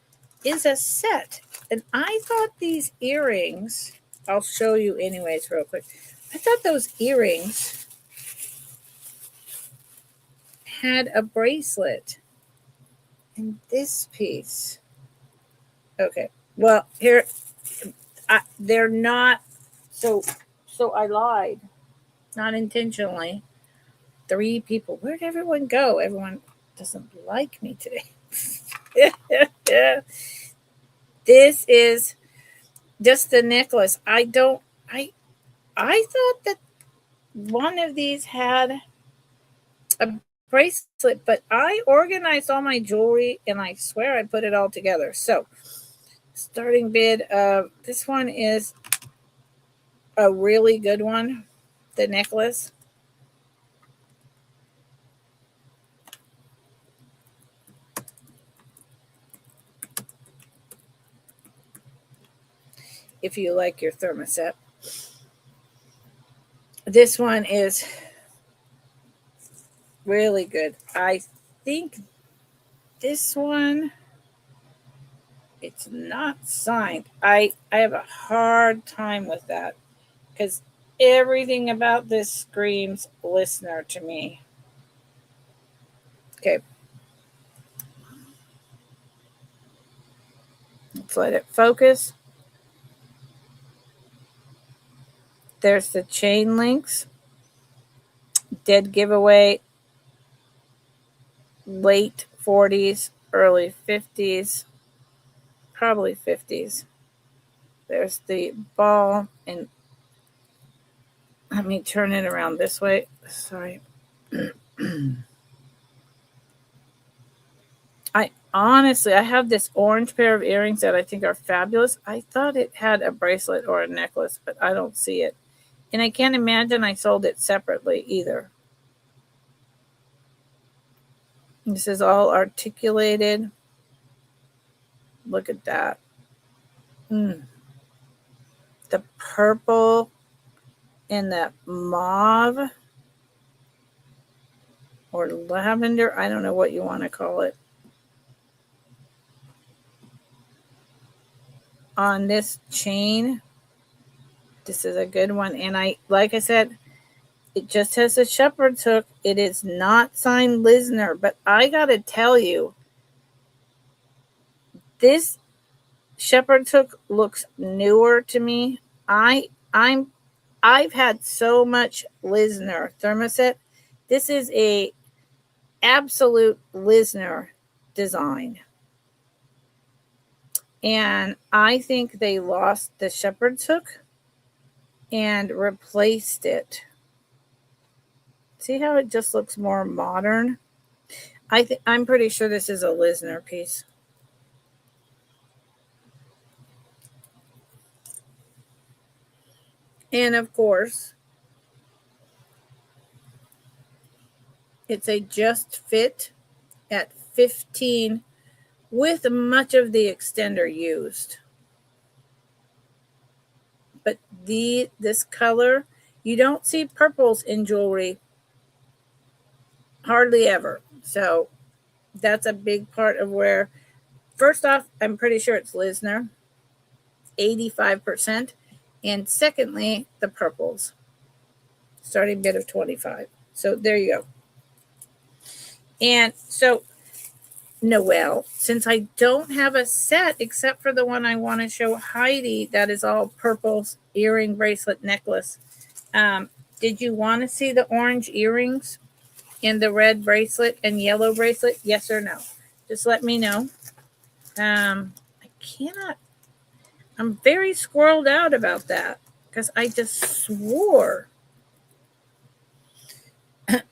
is a set. And I thought these earrings, I'll show you anyways real quick. I thought those earrings had a bracelet in this piece. Okay. Well, here, they're not. So I lied, not intentionally. 3 people. Where'd everyone go? Everyone doesn't like me today. This is just the necklace. I thought that one of these had a bracelet, but I organized all my jewelry and I swear I put it all together. So starting bid, this one is a really good one, the necklace. If you like your thermoset. This one is really good. I think this one, it's not signed. I have a hard time with that because everything about this screams listener to me. Okay. Let's let it focus. There's the chain links. Dead giveaway. Late 40s, early 50s. probably 50s. There's the ball, and let me turn it around this way. Sorry. I have this orange pair of earrings that I think are fabulous. I thought it had a bracelet or a necklace, but I don't see it. And I can't imagine I sold it separately either. This is all articulated. Look at that. The purple and that mauve or lavender. I don't know what you want to call it. On this chain. This is a good one. And like I said, it just has a shepherd's hook. It is not signed Lisner, but I got to tell you, this shepherd's hook looks newer to me. I've had so much Lisner thermoset. This is a absolute Lisner design. And I think they lost the shepherd's hook and replaced it. See how it just looks more modern? I'm pretty sure this is a Lisner piece. And of course, it's a just fit at 15 with much of the extender used. But this color, you don't see purples in jewelry hardly ever. So that's a big part of where, first off, I'm pretty sure it's Lisner, 85%. And secondly, the purples, starting bid of 25. So there you go. And so, Noelle, since I don't have a set except for the one I want to show Heidi, that is all purples, earring, bracelet, necklace. Did you want to see the orange earrings and the red bracelet and yellow bracelet? Yes or no? Just let me know. I cannot. I'm very squirreled out about that because I just swore.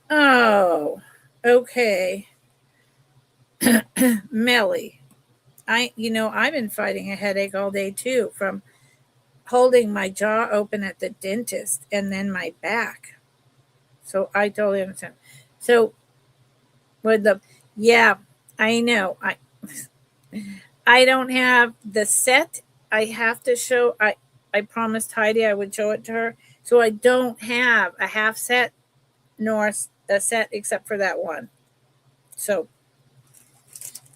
Oh, okay. Melly, I've been fighting a headache all day too from holding my jaw open at the dentist and then my back. So I totally understand. So yeah, I know. I don't have the set. I have to show. I promised Heidi I would show it to her. So I don't have a half set nor a set except for that one. So,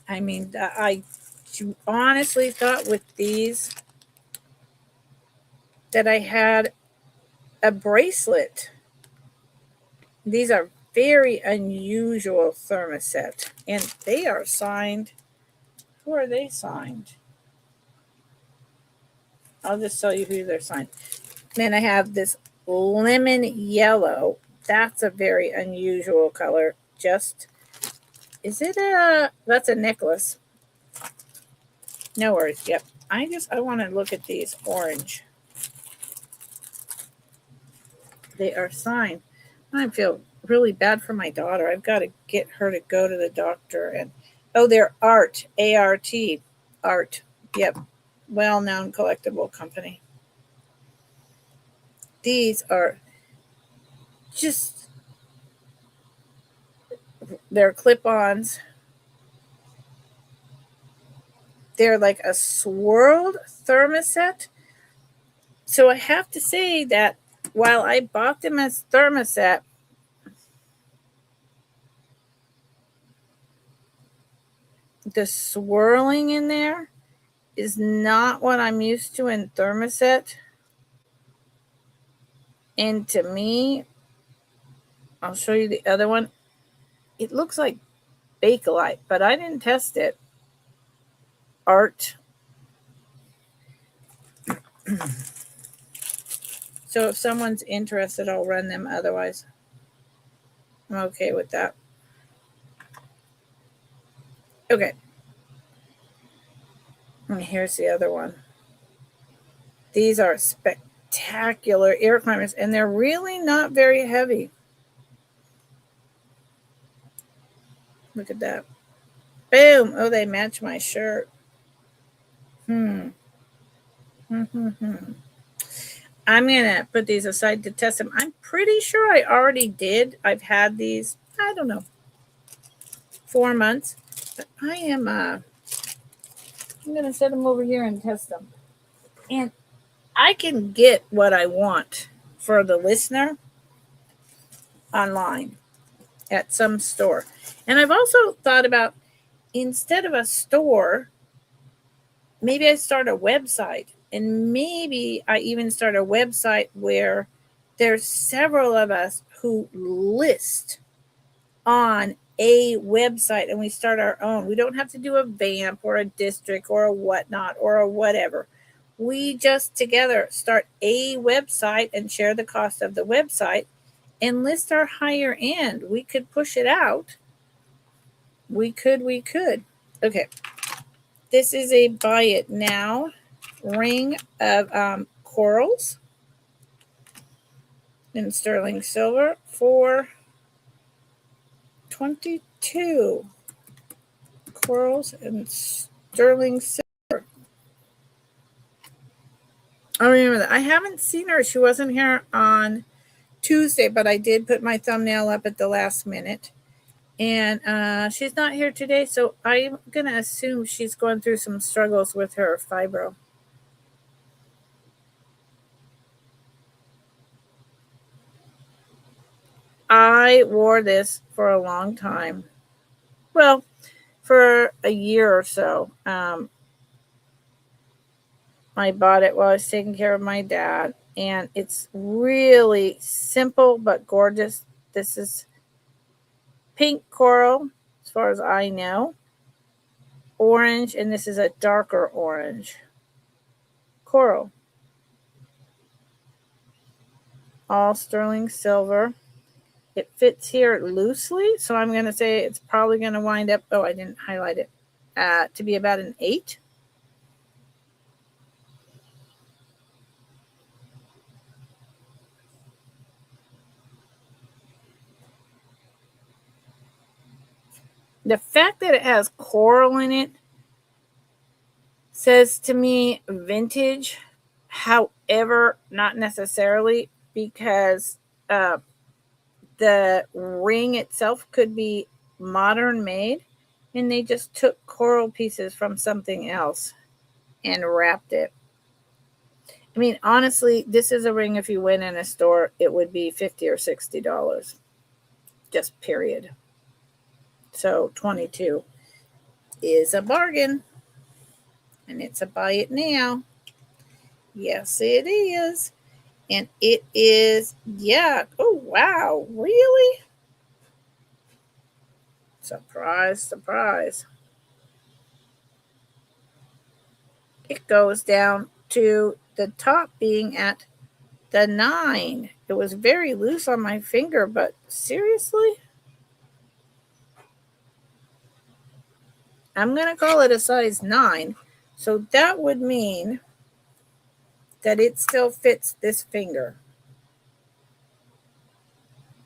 I mean, I honestly thought with these that I had a bracelet. These are very unusual thermoset, and they are signed. Who are they signed? I'll just tell you who they're signed. Then I have this lemon yellow. That's a very unusual color. That's a necklace. No worries. Yep. I want to look at these orange. They are signed. I feel really bad for my daughter. I've got to get her to go to the doctor. And they're Art, A-R-T, Art. Yep, well-known collectible company. These are just, they're clip-ons. They're like a swirled thermoset. So I have to say that while I bought them as thermoset, the swirling in there is not what I'm used to in thermoset. And to me, I'll show you the other one. It looks like Bakelite, but I didn't test it. Art. So if someone's interested, I'll run them. Otherwise, I'm okay with that. Okay. And here's the other one. These are spectacular ear climbers, and they're really not very heavy. Look at that. Boom. Oh, they match my shirt. I'm going to put these aside to test them. I'm pretty sure I already did. I've had these, I don't know, 4 months. But I'm going to set them over here and test them. And I can get what I want for the listener online at some store. And I've also thought about, instead of a store, maybe I start a website. And maybe I even start a website where there's several of us who list on a website, and we start our own. We don't have to do a vamp or a district or a whatnot or a whatever. We just together start a website and share the cost of the website and list our higher end. We could push it out. We could. Okay. This is a buy it now ring of corals in sterling silver for $22. Corals and sterling silver. I remember that. I haven't seen her. She wasn't here on Tuesday, but I did put my thumbnail up at the last minute. And she's not here today, so I'm going to assume she's going through some struggles with her fibro. I wore this for a long time. Well, for a year or so. I bought it while I was taking care of my dad, and it's really simple but gorgeous. This is pink coral, as far as I know, orange, and this is a darker orange coral. All sterling silver. It fits here loosely, so I'm going to say it's probably going to wind up, oh, I didn't highlight it, to be about an 8. The fact that it has coral in it says to me vintage, however, not necessarily, because the ring itself could be modern made, and they just took coral pieces from something else and wrapped it. I mean, honestly, this is a ring, if you went in a store, it would be $50 or $60. Just period. So 22 is a bargain. And it's a buy it now. Yes, it is. And it is, yeah. Oh, wow. Really? Surprise, surprise. It goes down to the top being at the 9. It was very loose on my finger, but seriously? I'm going to call it a size 9. So that would mean that it still fits this finger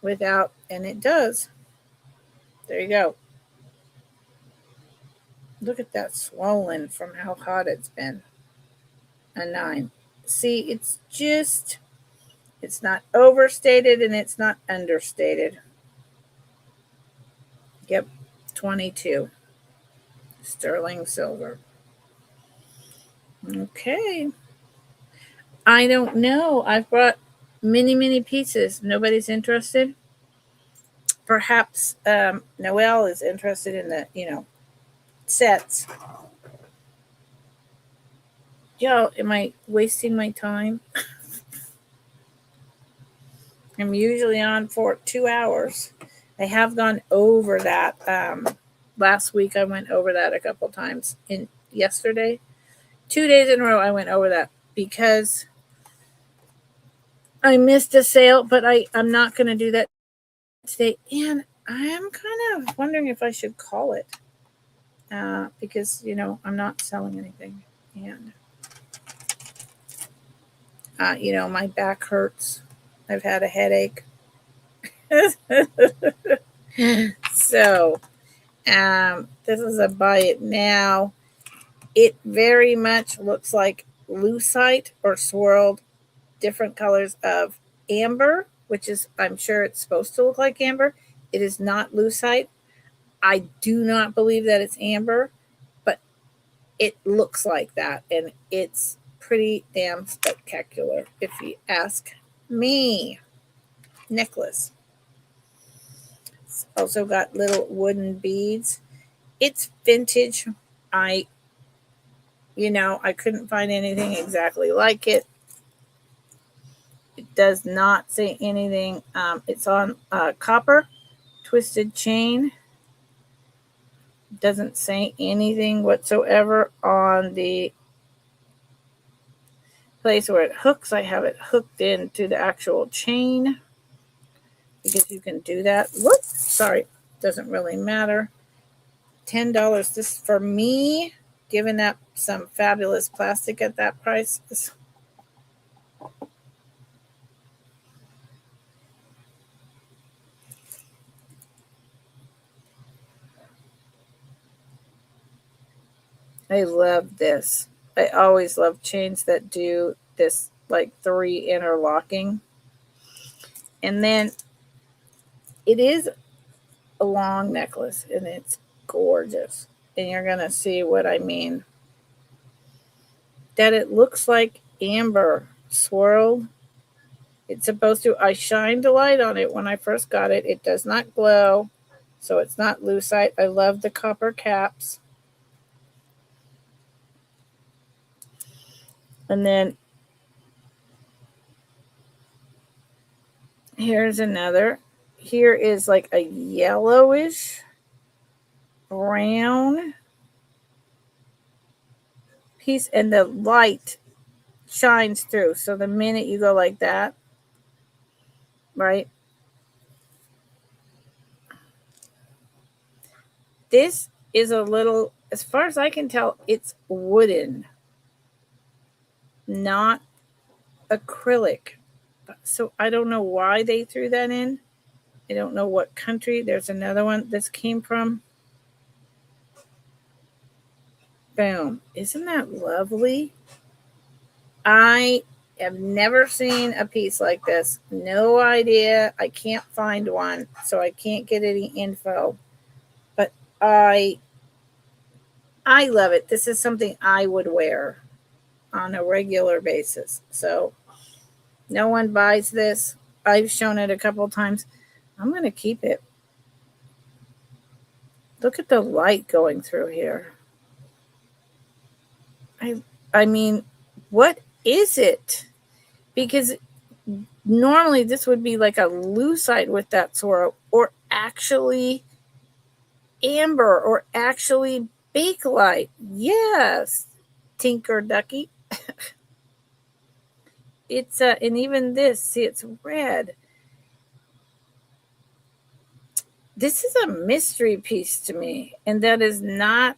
without, and it does. There you go. Look at that swollen from how hot it's been. A 9. See, it's just, it's not overstated and it's not understated. Yep, 22. Sterling silver. Okay. I don't know. I've brought many pieces. Nobody's interested. Perhaps Noelle is interested in the, sets. Yo, am I wasting my time? I'm usually on for 2 hours. I have gone over that. Last week I went over that a couple times. Yesterday, 2 days in a row I went over that because I missed a sale, but I'm not going to do that today. And I'm kind of wondering if I should call it because, I'm not selling anything. And, my back hurts. I've had a headache. So, this is a buy it now. It very much looks like lucite or swirled different colors of amber, which is, I'm sure it's supposed to look like amber. It is not lucite. I do not believe that it's amber, but it looks like that, and it's pretty damn spectacular, if you ask me. Necklace. It's also got little wooden beads. It's vintage. I couldn't find anything exactly like it. It does not say anything. It's on copper twisted chain. Doesn't say anything whatsoever on the place where it hooks. I have it hooked into the actual chain because you can do that. Whoops, sorry, doesn't really matter. $10. This, for me, given that some fabulous plastic at that price, I love this. I always love chains that do this, like 3 interlocking. And then it is a long necklace, and it's gorgeous. And you're going to see what I mean. That it looks like amber swirled. It's supposed to, I shined a light on it when I first got it. It does not glow, so it's not lucite. I love the copper caps. And then here's another. Here is like a yellowish brown piece, and the light shines through. So the minute you go like that, right? This is a little, as far as I can tell, it's wooden, not acrylic. So I don't know why they threw that in. I don't know what country. There's another one this came from. Boom. Isn't that lovely? I have never seen a piece like this. No idea. I can't find one, so I can't get any info. But I love it. This is something I would wear on a regular basis. So no one buys this. I've shown it a couple times. I'm going to keep it. Look at the light going through here. I mean, what is it? Because normally this would be like a lucite with that swirl, or actually amber, or actually bakelite. Yes, Tinker Ducky. It's and even this, see, it's red. This is a mystery piece to me, and that is not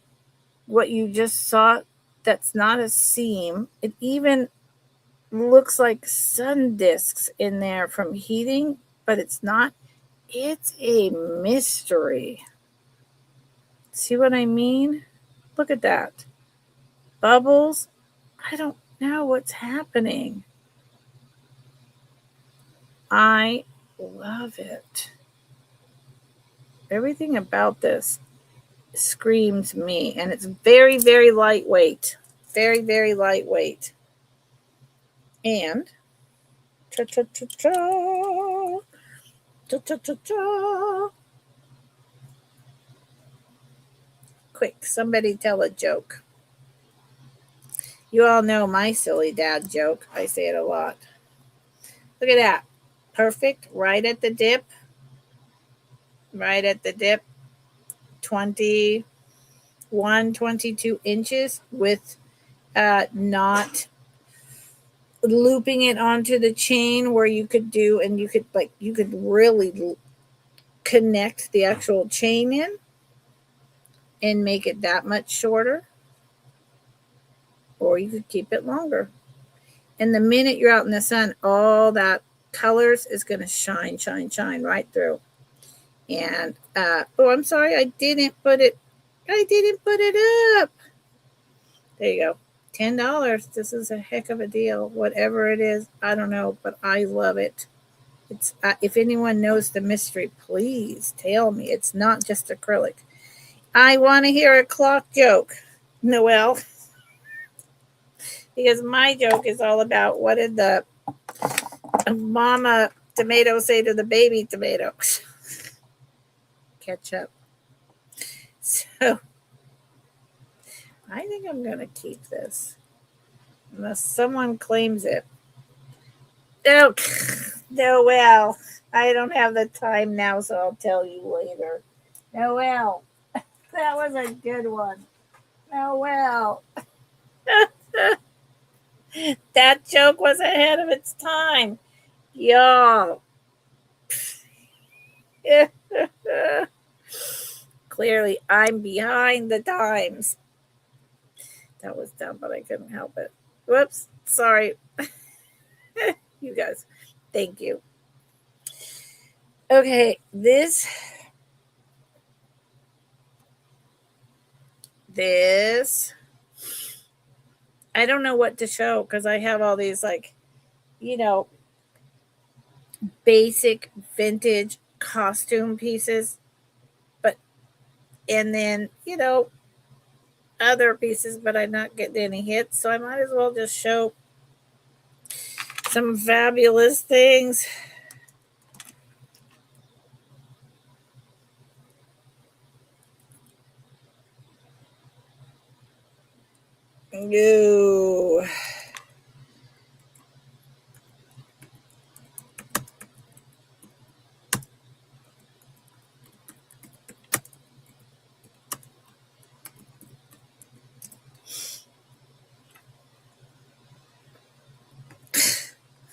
what you just saw. That's not a seam. It even looks like sun discs in there from heating, but it's not. It's a mystery. See what I mean? Look at that. Bubbles. I don't know what's happening. I love it. Everything about this screams me, and it's very, very lightweight. Very, very lightweight. And cha-cha-cha-cha, cha-cha-cha-cha. Quick, somebody tell a joke. You all know my silly dad joke. I say it a lot. Look at that. Perfect. Right at the dip. Right at the dip. 21, 22 inches with not looping it onto the chain where you could do, and you could really connect the actual chain in and make it that much shorter. or you could keep it longer. And the minute you're out in the sun, all that colors is going to shine, shine, shine right through. And oh, I'm sorry, I didn't put it up. There you go. $10. This is a heck of a deal. Whatever it is, I don't know, but I love it. It's if anyone knows the mystery, please tell me. It's not just acrylic. I want to hear a clock joke, Noelle, because my joke is all about what did the mama tomato say to the baby tomato? Ketchup. So I think I'm going to keep this unless someone claims it. Oh, Noelle, I don't have the time now, so I'll tell you later. Noelle, that was a good one. Noelle. That joke was ahead of its time. Y'all. Clearly, I'm behind the times. That was dumb, but I couldn't help it. Whoops. Sorry. You guys. Thank you. Okay, this I don't know what to show because I have all these like, basic vintage costume pieces, but and then, other pieces, but I'm not getting any hits, so I might as well just show some fabulous things. No.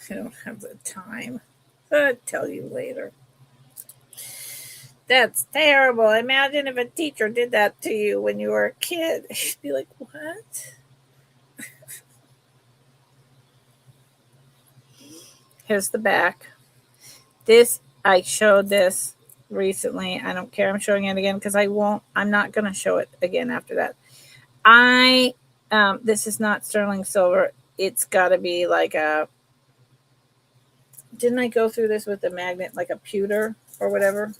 I don't have the time. I'll tell you later. That's terrible. Imagine if a teacher did that to you when you were a kid. You'd be like, what? Here's the back. I showed this recently. I don't care. I'm showing it again because I'm not going to show it again after that. This is not sterling silver. It's got to be like didn't I go through this with the magnet, like a pewter or whatever?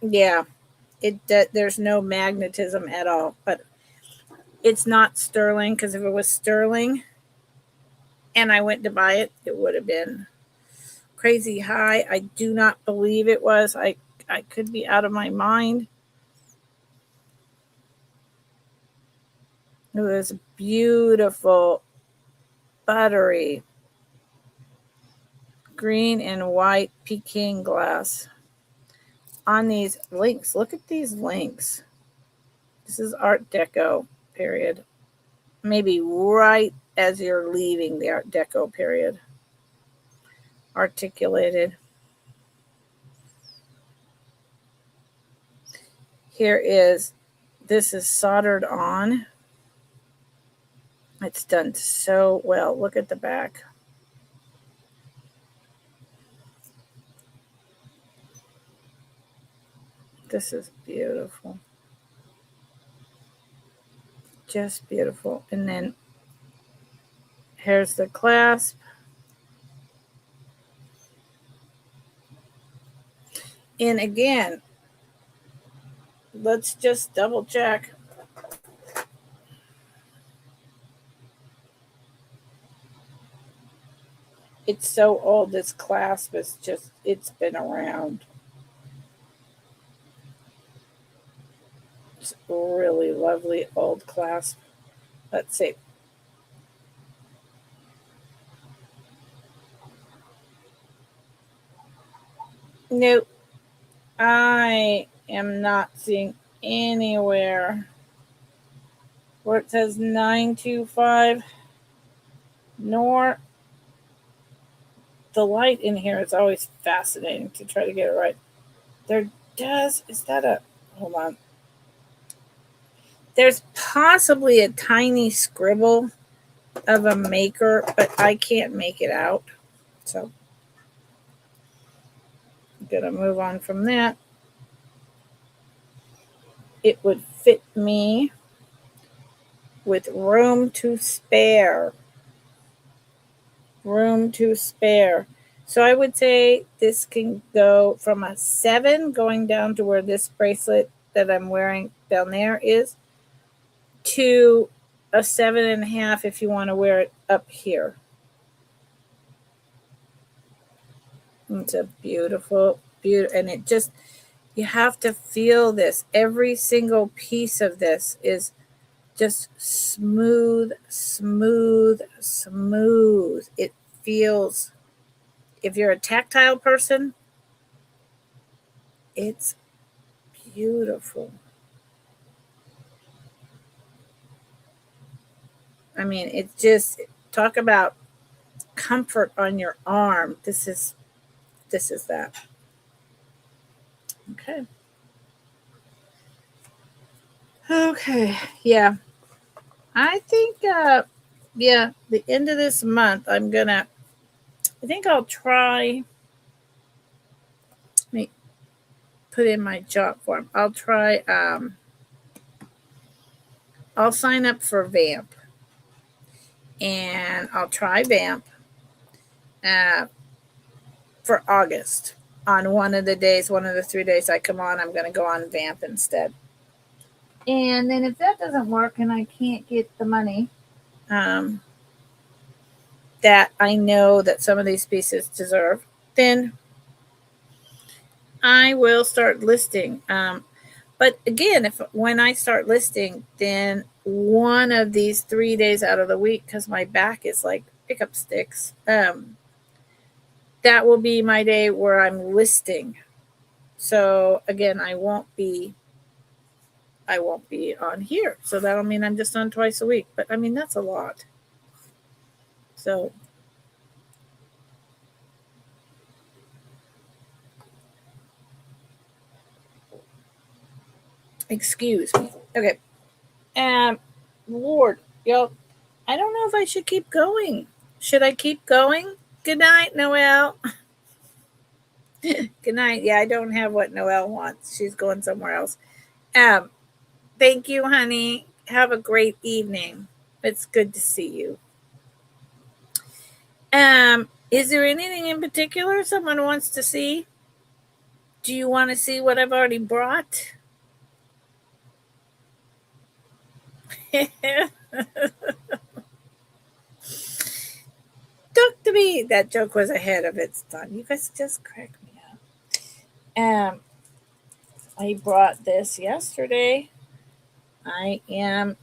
Yeah, there's no magnetism at all, but it's not sterling because if it was sterling and I went to buy it, it would have been crazy high. I do not believe it was. I could be out of my mind. It was beautiful, buttery, green and white Peking glass. On these links, look at these links. This is Art Deco period. Maybe right as you're leaving the Art Deco period. Articulated. This is soldered on. It's done so well. Look at the back. This is beautiful. Just beautiful. And then here's the clasp. And again, let's just double check. It's so old. This clasp it's been around. It's a really lovely old clasp. Let's see. Nope. I am not seeing anywhere where it says 925, nor the light in here is always fascinating to try to get it right. There does. Is that a, hold on. There's possibly a tiny scribble of a maker, but I can't make it out. So I'm going to move on from that. It would fit me with room to spare. Room to spare. So I would say this can go from a 7 going down to where this bracelet that I'm wearing down there is, to a 7.5 if you want to wear it up here. It's a beautiful, beautiful, and it just, you have to feel this. Every single piece of this is just smooth, smooth, smooth. It feels, if you're a tactile person, it's beautiful. I mean, it's just, talk about comfort on your arm. This is that. Okay. Okay. Yeah. I think yeah, the end of this month I think I'll try, let me put in my job form. I'll try I'll sign up for Vamp. And I'll try Vamp for August. On one of the days, one of the 3 days I come on, I'm going to go on Vamp instead. And then if that doesn't work and I can't get the money that I know that some of these pieces deserve, then I will start listing. But again, when I start listing, then one of these 3 days out of the week, because my back is like pickup sticks, that will be my day where I'm listing. So again, I won't be on here. So that'll mean I'm just on twice a week. But I mean, that's a lot. So excuse me. Okay. Lord, y'all, I don't know if I should keep going. Should I keep going? Good night, Noelle. Good night. Yeah, I don't have what Noelle wants. She's going somewhere else. Thank you, honey. Have a great evening. It's good to see you. Is there anything in particular someone wants to see? Do you want to see what I've already brought? Talk to me. That joke was ahead of its time. You guys just crack me up. I brought this yesterday. I am,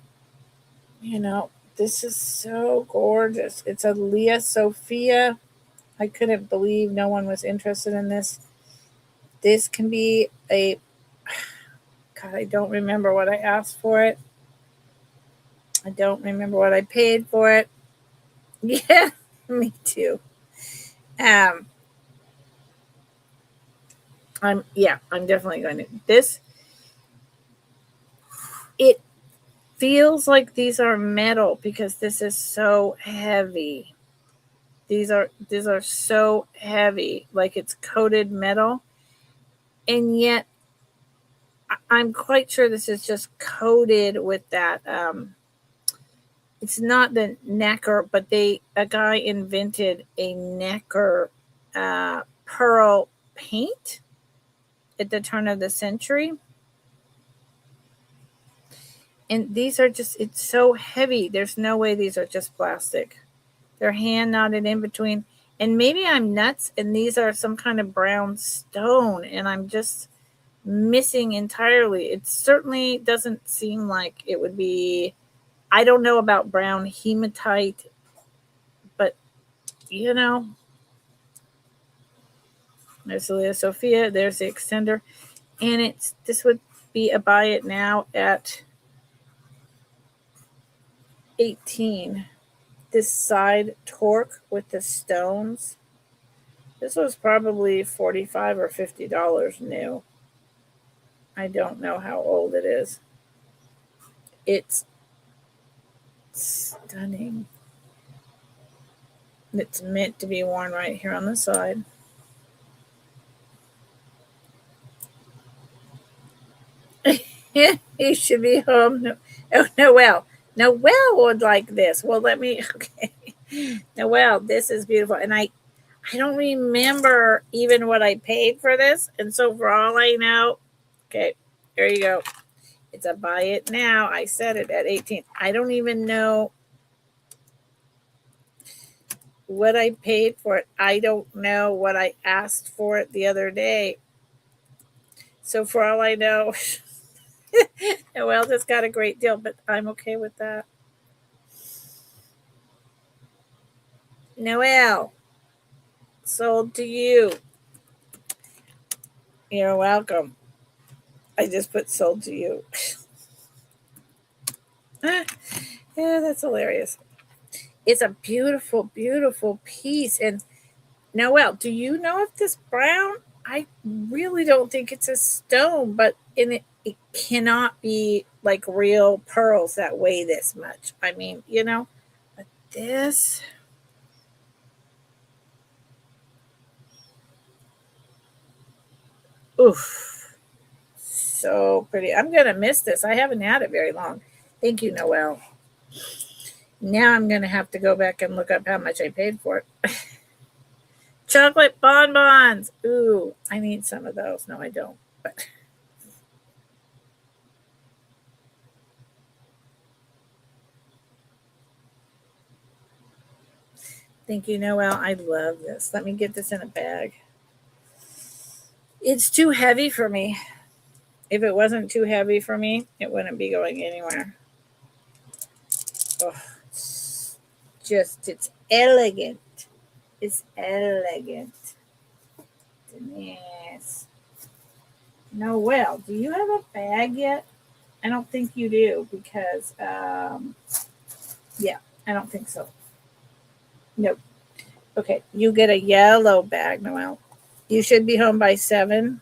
this is so gorgeous. It's a Leah Sophia. I couldn't believe no one was interested in this. This can be a, God, I don't remember what I asked for it. I don't remember what I paid for it. Yeah, me too. I'm definitely going to this. It feels like these are metal because this is so heavy. These are so heavy, like it's coated metal. And yet I'm quite sure this is just coated with that it's not the necker, but a guy invented a necker pearl paint at the turn of the century. And these are just, it's so heavy. There's no way these are just plastic. They're hand knotted in between. And maybe I'm nuts and these are some kind of brown stone and I'm just missing entirely. It certainly doesn't seem like it would be, I don't know about brown hematite, but there's Leah Sophia, there's the extender. And this would be a buy it now at $18. This side torque with the stones. This was probably $45 or $50 new. I don't know how old it is. It's stunning. It's meant to be worn right here on the side. He should be home. No, oh, Noelle. Noelle would like this. Well, let me. Okay. Noelle, this is beautiful. And I don't remember even what I paid for this. And so, for all I know, okay, there you go. It's a buy it now. I set it at 18. I don't even know what I paid for it. I don't know what I asked for it the other day. So, for all I know, Noelle just got a great deal, but I'm okay with that. Noelle, sold to you. You're welcome. I just put sold to you. Yeah, that's hilarious. It's a beautiful, beautiful piece. And Noelle, do you know if this brown? I really don't think it's a stone, but it cannot be like real pearls that weigh this much. I mean, but this. Oof. So pretty. I'm going to miss this. I haven't had it very long. Thank you, Noelle. Now I'm going to have to go back and look up how much I paid for it. Chocolate bonbons. Ooh, I need some of those. No, I don't. But thank you, Noelle. I love this. Let me get this in a bag. It's too heavy for me. If it wasn't too heavy for me, it wouldn't be going anywhere. Oh, it's elegant. It's elegant. Yes. Noelle, do you have a bag yet? I don't think you do because, yeah, I don't think so. Nope. Okay, you get a yellow bag, Noelle. You should be home by 7.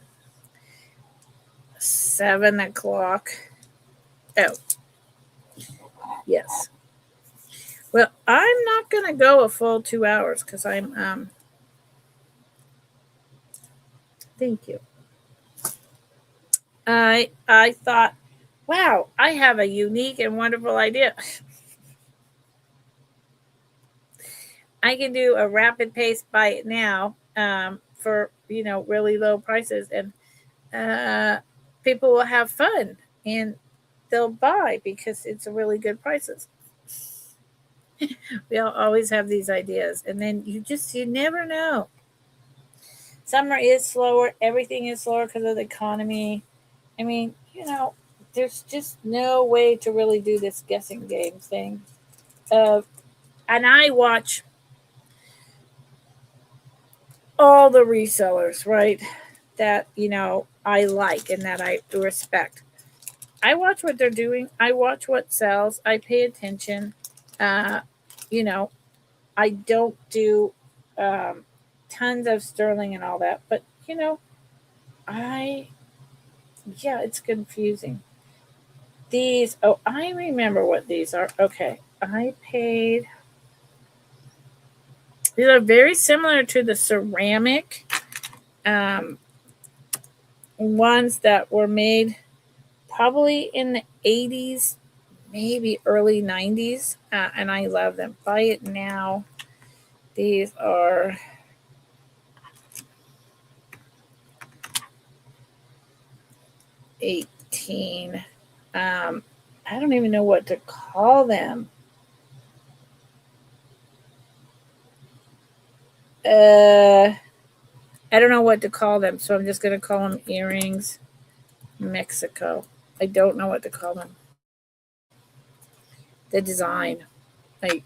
7 o'clock. Oh, yes. Well, I'm not going to go a full 2 hours because thank you. I thought, wow, I have a unique and wonderful idea. I can do a rapid pace buy it now for really low prices, and people will have fun and they'll buy because it's really good prices. We all always have these ideas, and then you never know. Summer is slower. Everything is slower because of the economy. I mean, there's just no way to really do this guessing game thing. And I watch all the resellers, right? That I like and that I respect. I watch what they're doing. I watch what sells. I pay attention. Uh, you know, I don't do tons of sterling and all that, but I yeah, it's confusing. These, oh, I remember what these are. Okay, I paid. These are very similar to the ceramic um, ones that were made probably in the 80s, maybe early 90s, and I love them. Buy it now. These are 18. I don't even know what to call them. I don't know what to call them, so I'm just going to call them earrings Mexico. I don't know what to call them. The design, I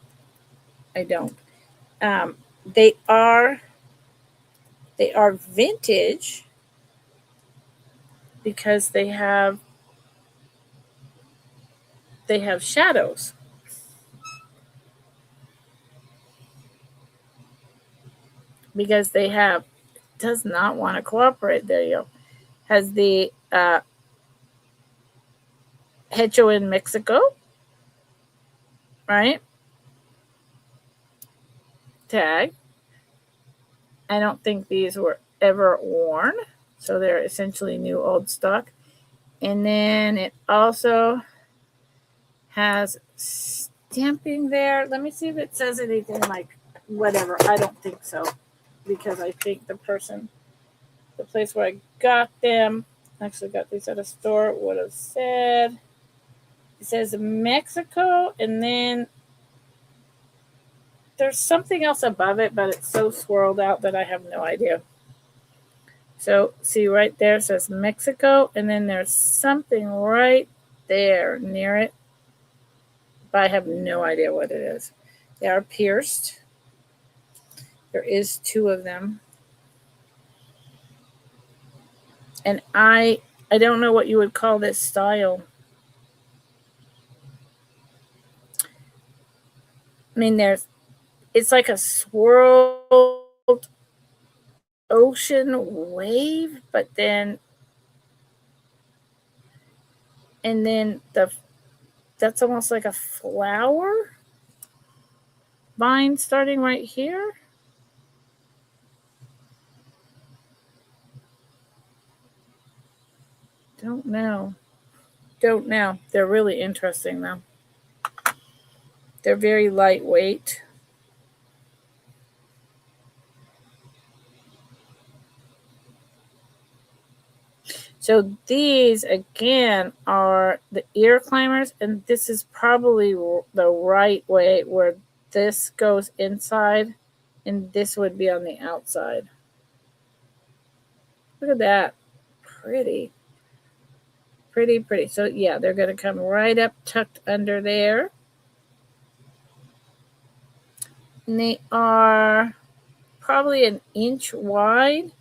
I don't. Um, they are vintage because they have shadows. Because they have does not want to cooperate. There you go. Has the Hecho in Mexico, right? Tag. I don't think these were ever worn, so they're essentially new old stock. And then it also has stamping there. Let me see if it says anything like whatever. I don't think so, because I think the place where I got them, actually got these at a store, would have said, it says Mexico, and then there's something else above it, but it's so swirled out that I have no idea. So see right there, it says Mexico, and then there's something right there near it, but I have no idea what it is. They are pierced. There is 2 of them. And I don't know what you would call this style. I mean, it's like a swirled ocean wave, but then that's almost like a flower vine starting right here. Don't know. They're really interesting though. They're very lightweight. So these again are the ear climbers, and this is probably the right way, where this goes inside and this would be on the outside. Look at that. Pretty. So yeah, they're going to come right up tucked under there. And they are probably 1 inch wide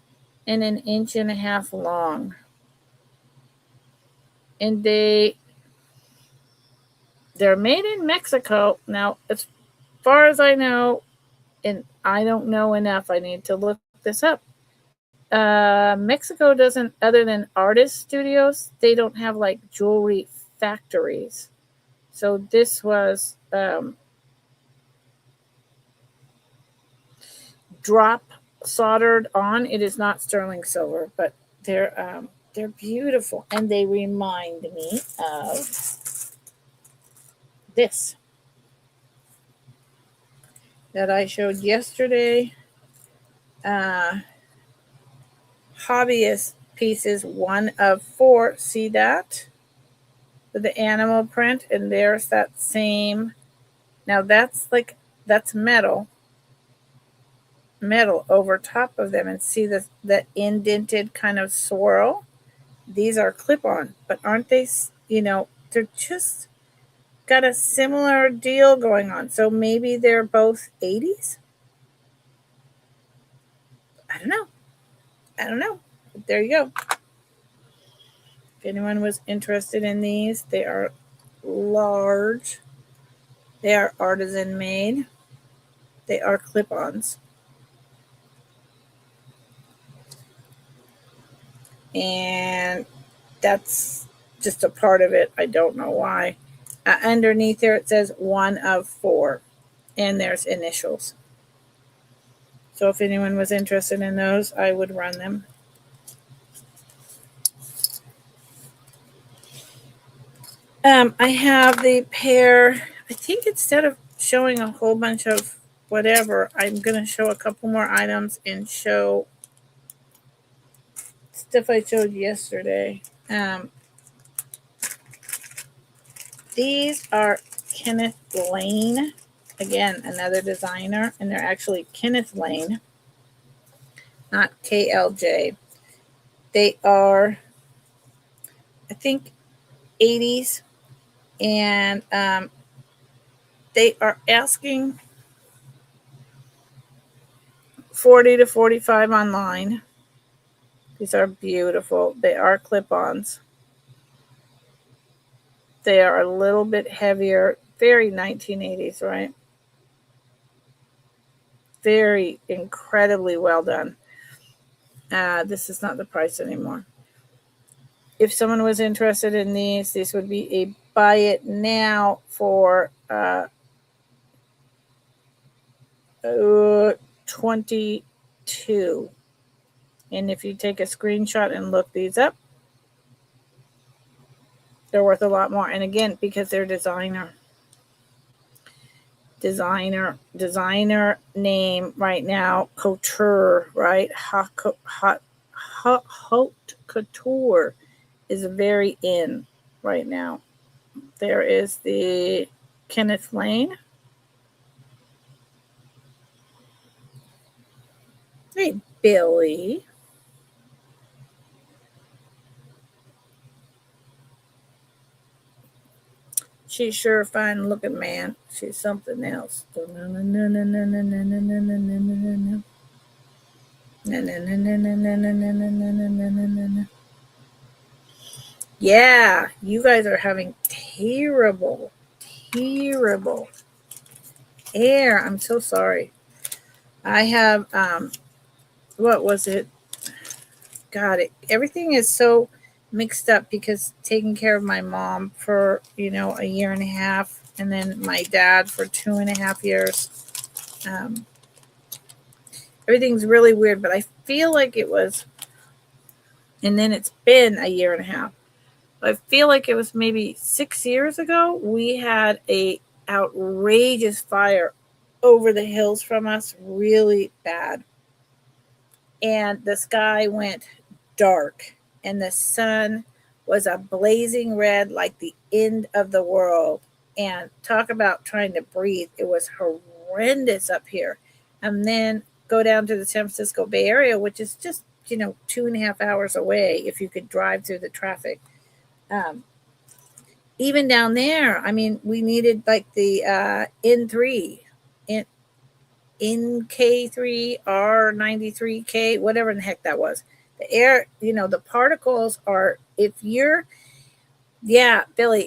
and 1.5 inches long. And they're made in Mexico. Now, as far as I know, and I don't know enough, I need to look this up. Mexico doesn't, other than artist studios, they don't have like jewelry factories. So this was drop soldered on. It is not sterling silver, but they're beautiful, and they remind me of this that I showed yesterday. Hobbyist pieces, 1 of 4. See that? With the animal print, and there's that same. Now that's metal over top of them, and see the indented kind of swirl. These are clip-on, but aren't they, they're just got a similar deal going on. So maybe they're both 80s. I don't know. But there you go. If anyone was interested in these, they are large. They are artisan made. They are clip-ons. And that's just a part of it. I don't know why. Underneath there it says 1 of 4, and there's initials. So if anyone was interested in those, I would run them. I have the pair. I think instead of showing a whole bunch of whatever, I'm going to show a couple more items and show stuff I showed yesterday. These are Kenneth Lane. Again, another designer, and they're actually Kenneth Lane, not KLJ. They are, I think, 80s, and they are asking $40 to $45 online. These are beautiful. They are clip-ons. They are a little bit heavier. Very 1980s, right? Very incredibly well done. This is not the price anymore. if someone was interested in these, this would be a buy it now for 22. And if you take a screenshot and look these up, they're worth a lot more. And again, because they're designer name right now, couture, right? Haute couture is very in right now. There is the Kenneth Lane. Hey, Billy. She's sure a fine looking, man. She's something else. Yeah, you guys are having terrible air. I'm so sorry. I have what was it? God, everything is so mixed up because taking care of my mom for, a year and a half, and then my dad for 2.5 years. Everything's really weird, but I feel like it was, and then it's been a year and a half. I feel like it was maybe 6 years ago. We had a outrageous fire over the hills from us, really bad. And the sky went dark, and the sun was a blazing red like the end of the world. And talk about trying to breathe. It was horrendous up here. And then go down to the San Francisco Bay Area, which is just, 2.5 hours away if you could drive through the traffic. Even down there, I mean, we needed like the N3, NK3, R93K, whatever the heck that was. The air, the particles are, Billy,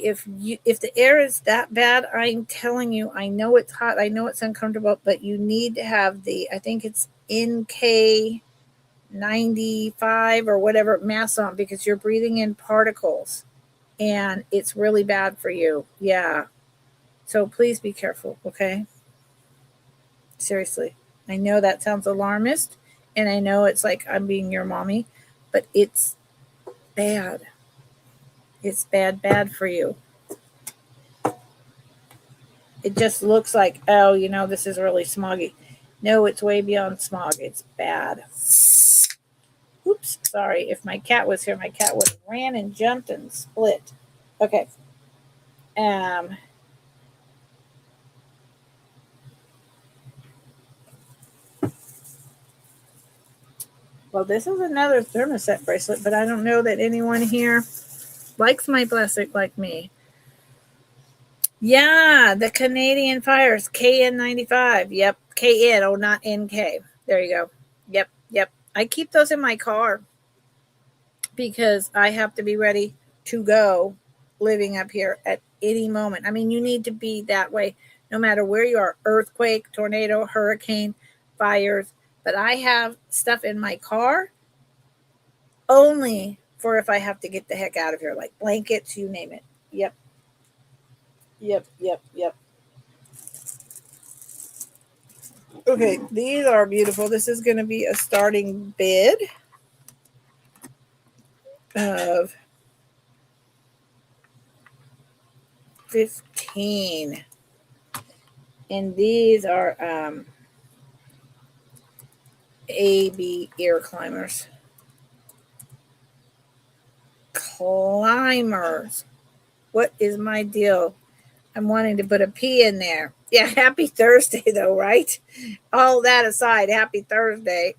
if the air is that bad, I'm telling you, I know it's hot, I know it's uncomfortable, but you need to have I think it's NK95 or whatever mask on, because you're breathing in particles and it's really bad for you. Yeah. So please be careful, okay? Seriously. I know that sounds alarmist, and I know it's like I'm being your mommy, but it's bad. It's bad for you. It just looks like, oh, this is really smoggy. No, it's way beyond smog. It's bad. Oops, sorry. If my cat was here, my cat would have ran and jumped and split. Okay. Well, this is another thermoset bracelet, but I don't know that anyone here likes my plastic like me. Yeah, the Canadian Fires, KN95. Yep, KN, oh, not NK. There you go. Yep. I keep those in my car because I have to be ready to go living up here at any moment. I mean, you need to be that way no matter where you are, earthquake, tornado, hurricane, fires. But I have stuff in my car only for if I have to get the heck out of here, like blankets, you name it. Yep. Okay, these are beautiful. This is going to be a starting bid of 15. And these are AB ear climbers. What is my deal? I'm wanting to put a P in there. Yeah, happy Thursday, though, right? All that aside, happy Thursday.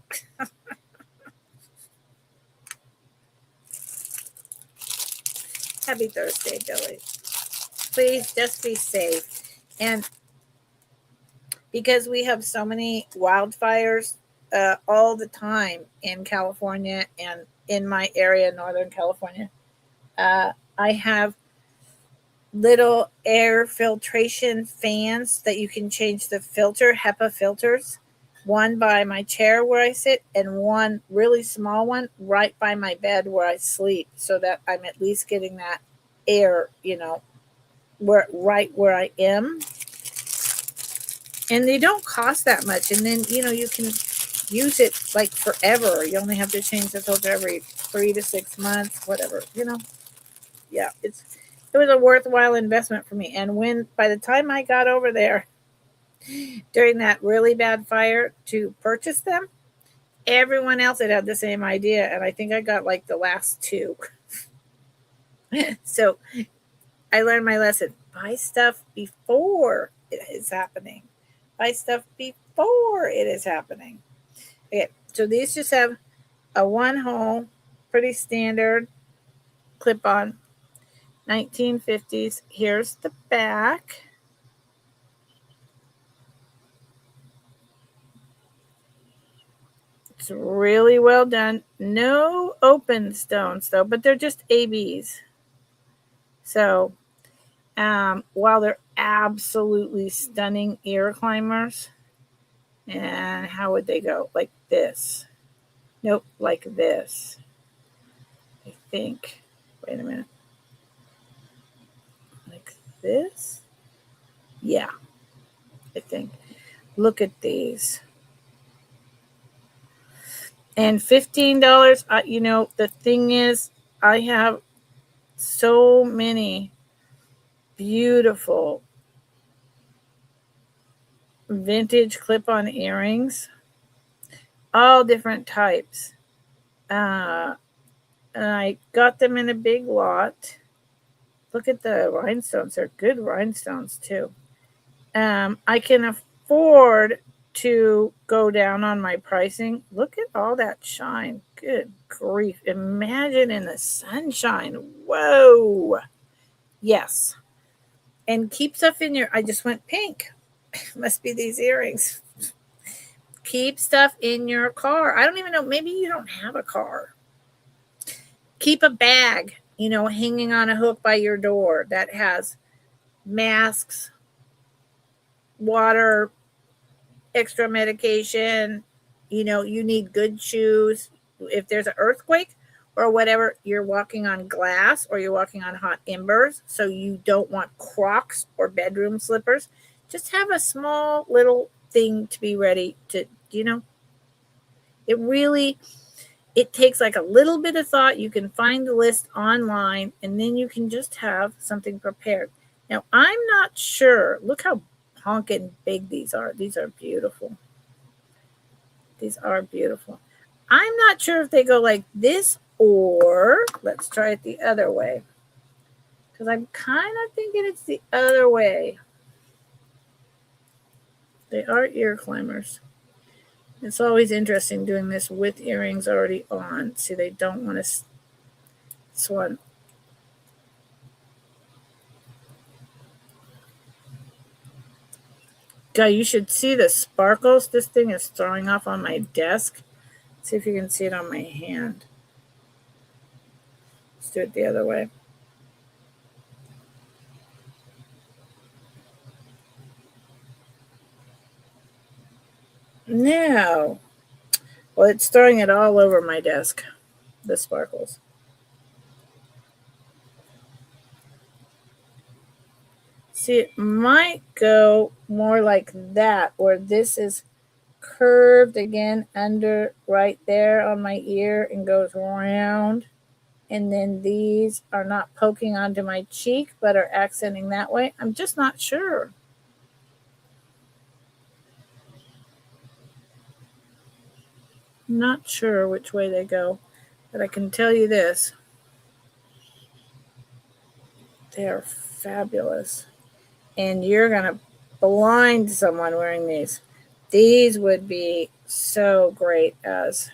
Happy Thursday, Billy. Please just be safe. And because we have so many wildfires all the time in California and in my area, Northern California, I have little air filtration fans that you can change the filter, HEPA filters. one by my chair where I sit, and one really small one right by my bed where I sleep, so that I'm at least getting that air, right where I am. And they don't cost that much. And then, you can use it like forever. You only have to change the filter every 3 to 6 months, whatever, Yeah, it was a worthwhile investment for me. And by the time I got over there during that really bad fire to purchase them, everyone else had the same idea. And I think I got like the last two. So I learned my lesson. Buy stuff before it is happening. Buy stuff before it is happening. Okay, so these just have a one hole, pretty standard clip on 1950s. Here's the back. It's really well done. No open stones though, but they're just ABs. So while they're absolutely stunning ear climbers, and how would they go? Like this. Nope, like this. I think. Wait a minute. Like this? Yeah, I think. Look at these. And $15, the thing is, I have so many beautiful vintage clip-on earrings, all different types. And I got them in a big lot. Look at the rhinestones. They're good rhinestones, too. I can afford to go down on my pricing. Look at all that shine. Good grief. Imagine in the sunshine. Whoa. Yes. And keep stuff in I just went pink. Must be these earrings. Keep stuff in your car. I don't even know. Maybe you don't have a car. Keep a bag, hanging on a hook by your door that has masks, water, extra medication. You need good shoes. If there's an earthquake or whatever, you're walking on glass or you're walking on hot embers, so you don't want Crocs or bedroom slippers. Just have a small little thing to be ready to, it takes like a little bit of thought. You can find the list online, and then you can just have something prepared. Now, I'm not sure. Look how honking big these are. These are beautiful. These are beautiful. I'm not sure if they go like this, or let's try it the other way, because I'm kind of thinking it's the other way. They are ear climbers. It's always interesting doing this with earrings already on. See, they don't want to swan. God, you should see the sparkles this thing is throwing off on my desk. Let's see if you can see it on my hand. Let's do it the other way. Now, well, it's throwing it all over my desk, the sparkles. See, it might go more like that, where this is curved again under right there on my ear and goes round. And then these are not poking onto my cheek, but are accenting that way. I'm just not sure. Not sure which way they go, but I can tell you this. They are fabulous. And you're going to blind someone wearing these. These would be so great as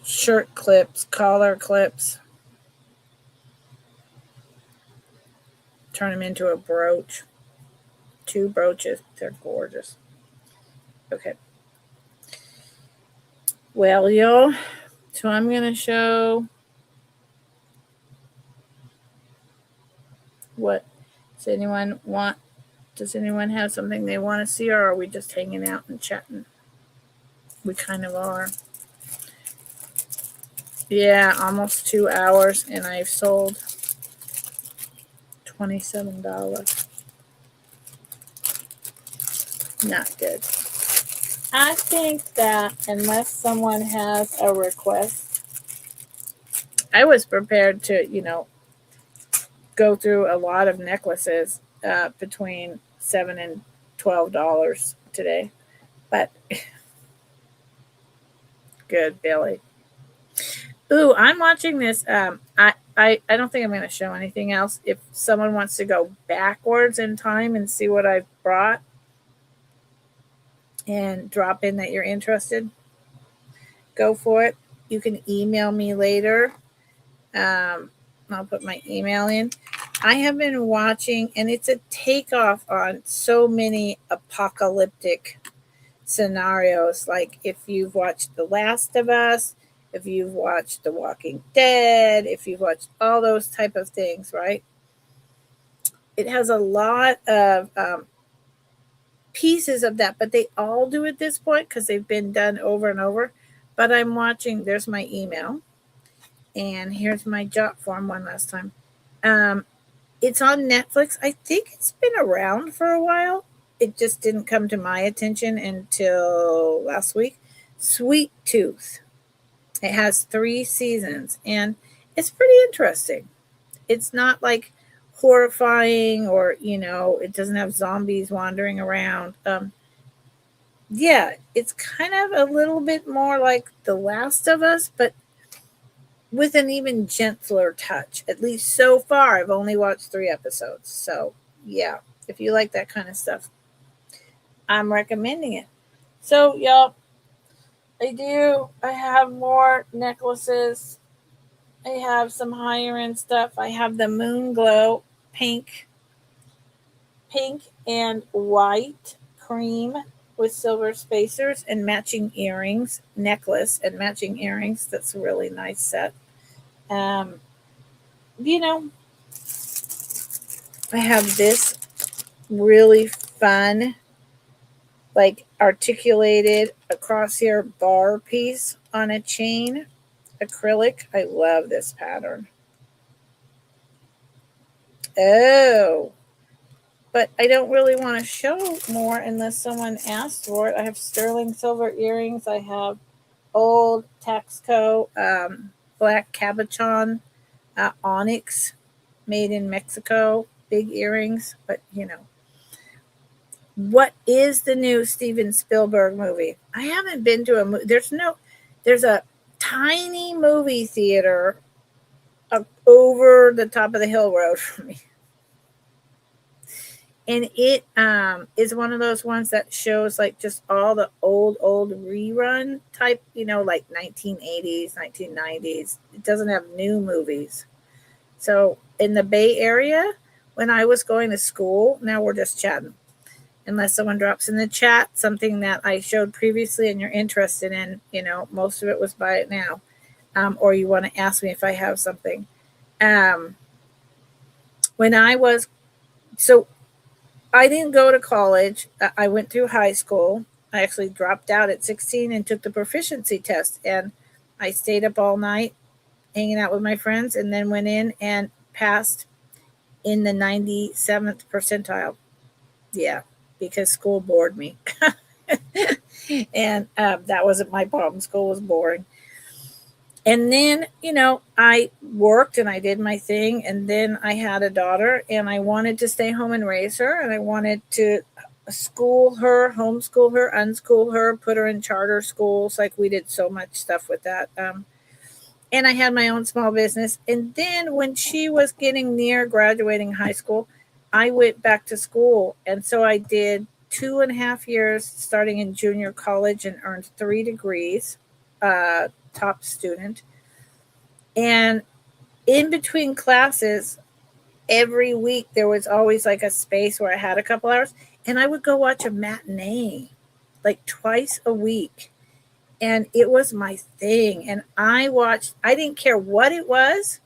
shirt clips, collar clips. Turn them into a brooch. 2 brooches. They're gorgeous. Okay. Well, y'all, so I'm going to show what. Does anyone want Does anyone have something they want to see, or are we just hanging out and chatting? We kind of are. Yeah, almost 2 hours, and I've sold $27. Not good. I think that unless someone has a request, I was prepared to, go through a lot of necklaces between $7 and $12 today. But good, Billy. Ooh, I'm watching this. I don't think I'm going to show anything else. If someone wants to go backwards in time and see what I've brought and drop in that you're interested, go for it. You can email me later. I'll put my email in. I have been watching, and it's a takeoff on so many apocalyptic scenarios. Like if you've watched The Last of Us, if you've watched The Walking Dead, if you've watched all those type of things, right? It has a lot of pieces of that, but they all do at this point because they've been done over and over. But I'm watching, there's my email, and here's my jot form one last time. It's on Netflix. I think it's been around for a while. It just didn't come to my attention until last week. Sweet Tooth. It has 3 seasons, and it's pretty interesting. It's not like horrifying, or it doesn't have zombies wandering around. Yeah, it's kind of a little bit more like The Last of Us, but with an even gentler touch. At least so far, I've only watched 3 episodes. So yeah, if you like that kind of stuff, I'm recommending it. So y'all, I have more necklaces. I have some higher end stuff. I have the Moon Glow pink and white cream with silver spacers and matching earrings, necklace and matching earrings. That's a really nice set. Um, you know, I have this really fun, like articulated across here bar piece on a chain, acrylic. I love this pattern. Oh, but I don't really want to show more unless someone asks for it. I have sterling silver earrings. I have old Taxco black cabochon onyx made in Mexico, big earrings. But what is the new Steven Spielberg movie? I haven't been to a movie. There's a tiny movie theater over the top of the hill road from me. And it is one of those ones that shows like just all the old rerun type, like 1980s, 1990s. It doesn't have new movies. So in the Bay Area, when I was going to school, now we're just chatting. Unless someone drops in the chat something that I showed previously and you're interested in, most of it was buy it now. Or you want to ask me if I have something. When I didn't go to college. I went through high school. I actually dropped out at 16 and took the proficiency test. And I stayed up all night hanging out with my friends and then went in and passed in the 97th percentile. Yeah, because school bored me. And that wasn't my problem. School was boring. And then, I worked and I did my thing. And then I had a daughter and I wanted to stay home and raise her. And I wanted to school her, homeschool her, unschool her, put her in charter schools. Like we did so much stuff with that. And I had my own small business. And then when she was getting near graduating high school, I went back to school. And so I did 2.5 years starting in junior college and earned 3 degrees. Top student. And in between classes, every week there was always like a space where I had a couple hours and I would go watch a matinee like twice a week. And it was my thing. And I didn't care what it was.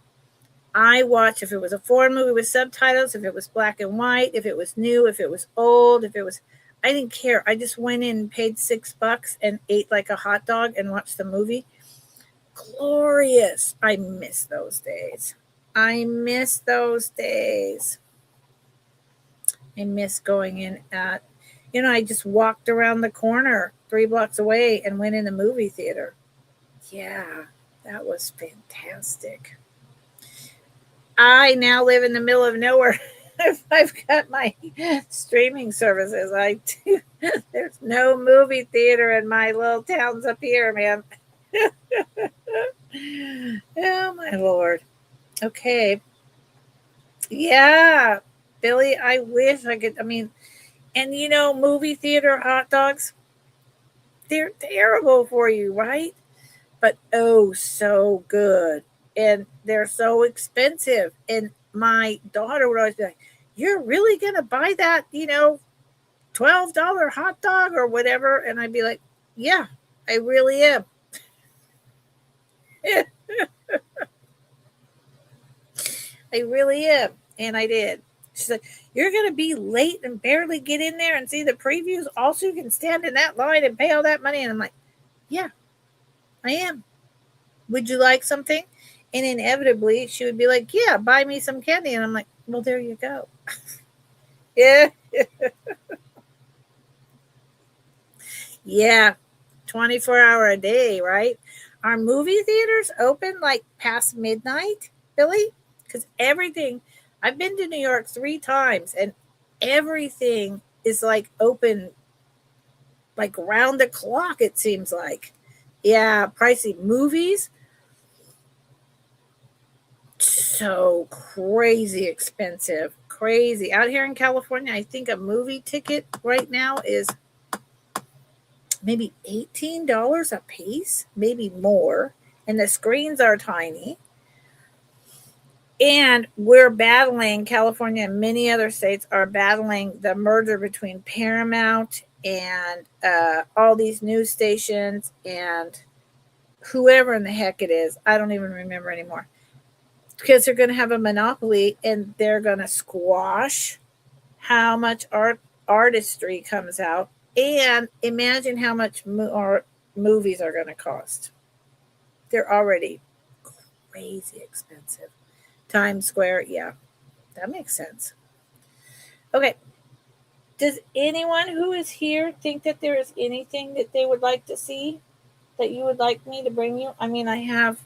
I watched if it was a foreign movie with subtitles, if it was black and white, if it was new, if it was old, if it was, I didn't care. I just went in and paid $6 and ate like a hot dog and watched the movie. Glorious. I miss those days. I miss those days. I miss going in at, I just walked around the corner 3 blocks away and went in the movie theater. Yeah, that was fantastic. I now live in the middle of nowhere. I've got my streaming services. There's no movie theater in my little towns up here, man. Oh my lord. Okay. Yeah. Billy, I wish I could. I mean, and movie theater hot dogs, they're terrible for you, right? But oh, so good. And they're so expensive. And my daughter would always be like, "You're really going to buy that, $12 hot dog or whatever?" And I'd be like, "Yeah, I really am." I really am. And I did. She's like, "You're going to be late and barely get in there and see the previews. Also, you can stand in that line and pay all that money." And I'm like, "Yeah, I am. Would you like something?" And inevitably, she would be like, "Yeah, buy me some candy." And I'm like, "Well, there you go." Yeah. Yeah. 24-hour a day, right? Are movie theaters open like past midnight, Billy? Because everything, I've been to New York 3 times and everything is like open like round the clock, it seems like. Yeah, pricey movies. So crazy expensive. Crazy. Out here in California, I think a movie ticket right now is maybe $18 a piece, maybe more. And the screens are tiny. And we're battling, California and many other states are battling the merger between Paramount and all these news stations and whoever in the heck it is. I don't even remember anymore. Because they're going to have a monopoly and they're going to squash how much artistry comes out. And imagine how much movies are going to cost. They're already crazy expensive. Times Square, yeah, that makes sense. Okay. Does anyone who is here think that there is anything that they would like to see that you would like me to bring you? I mean, I have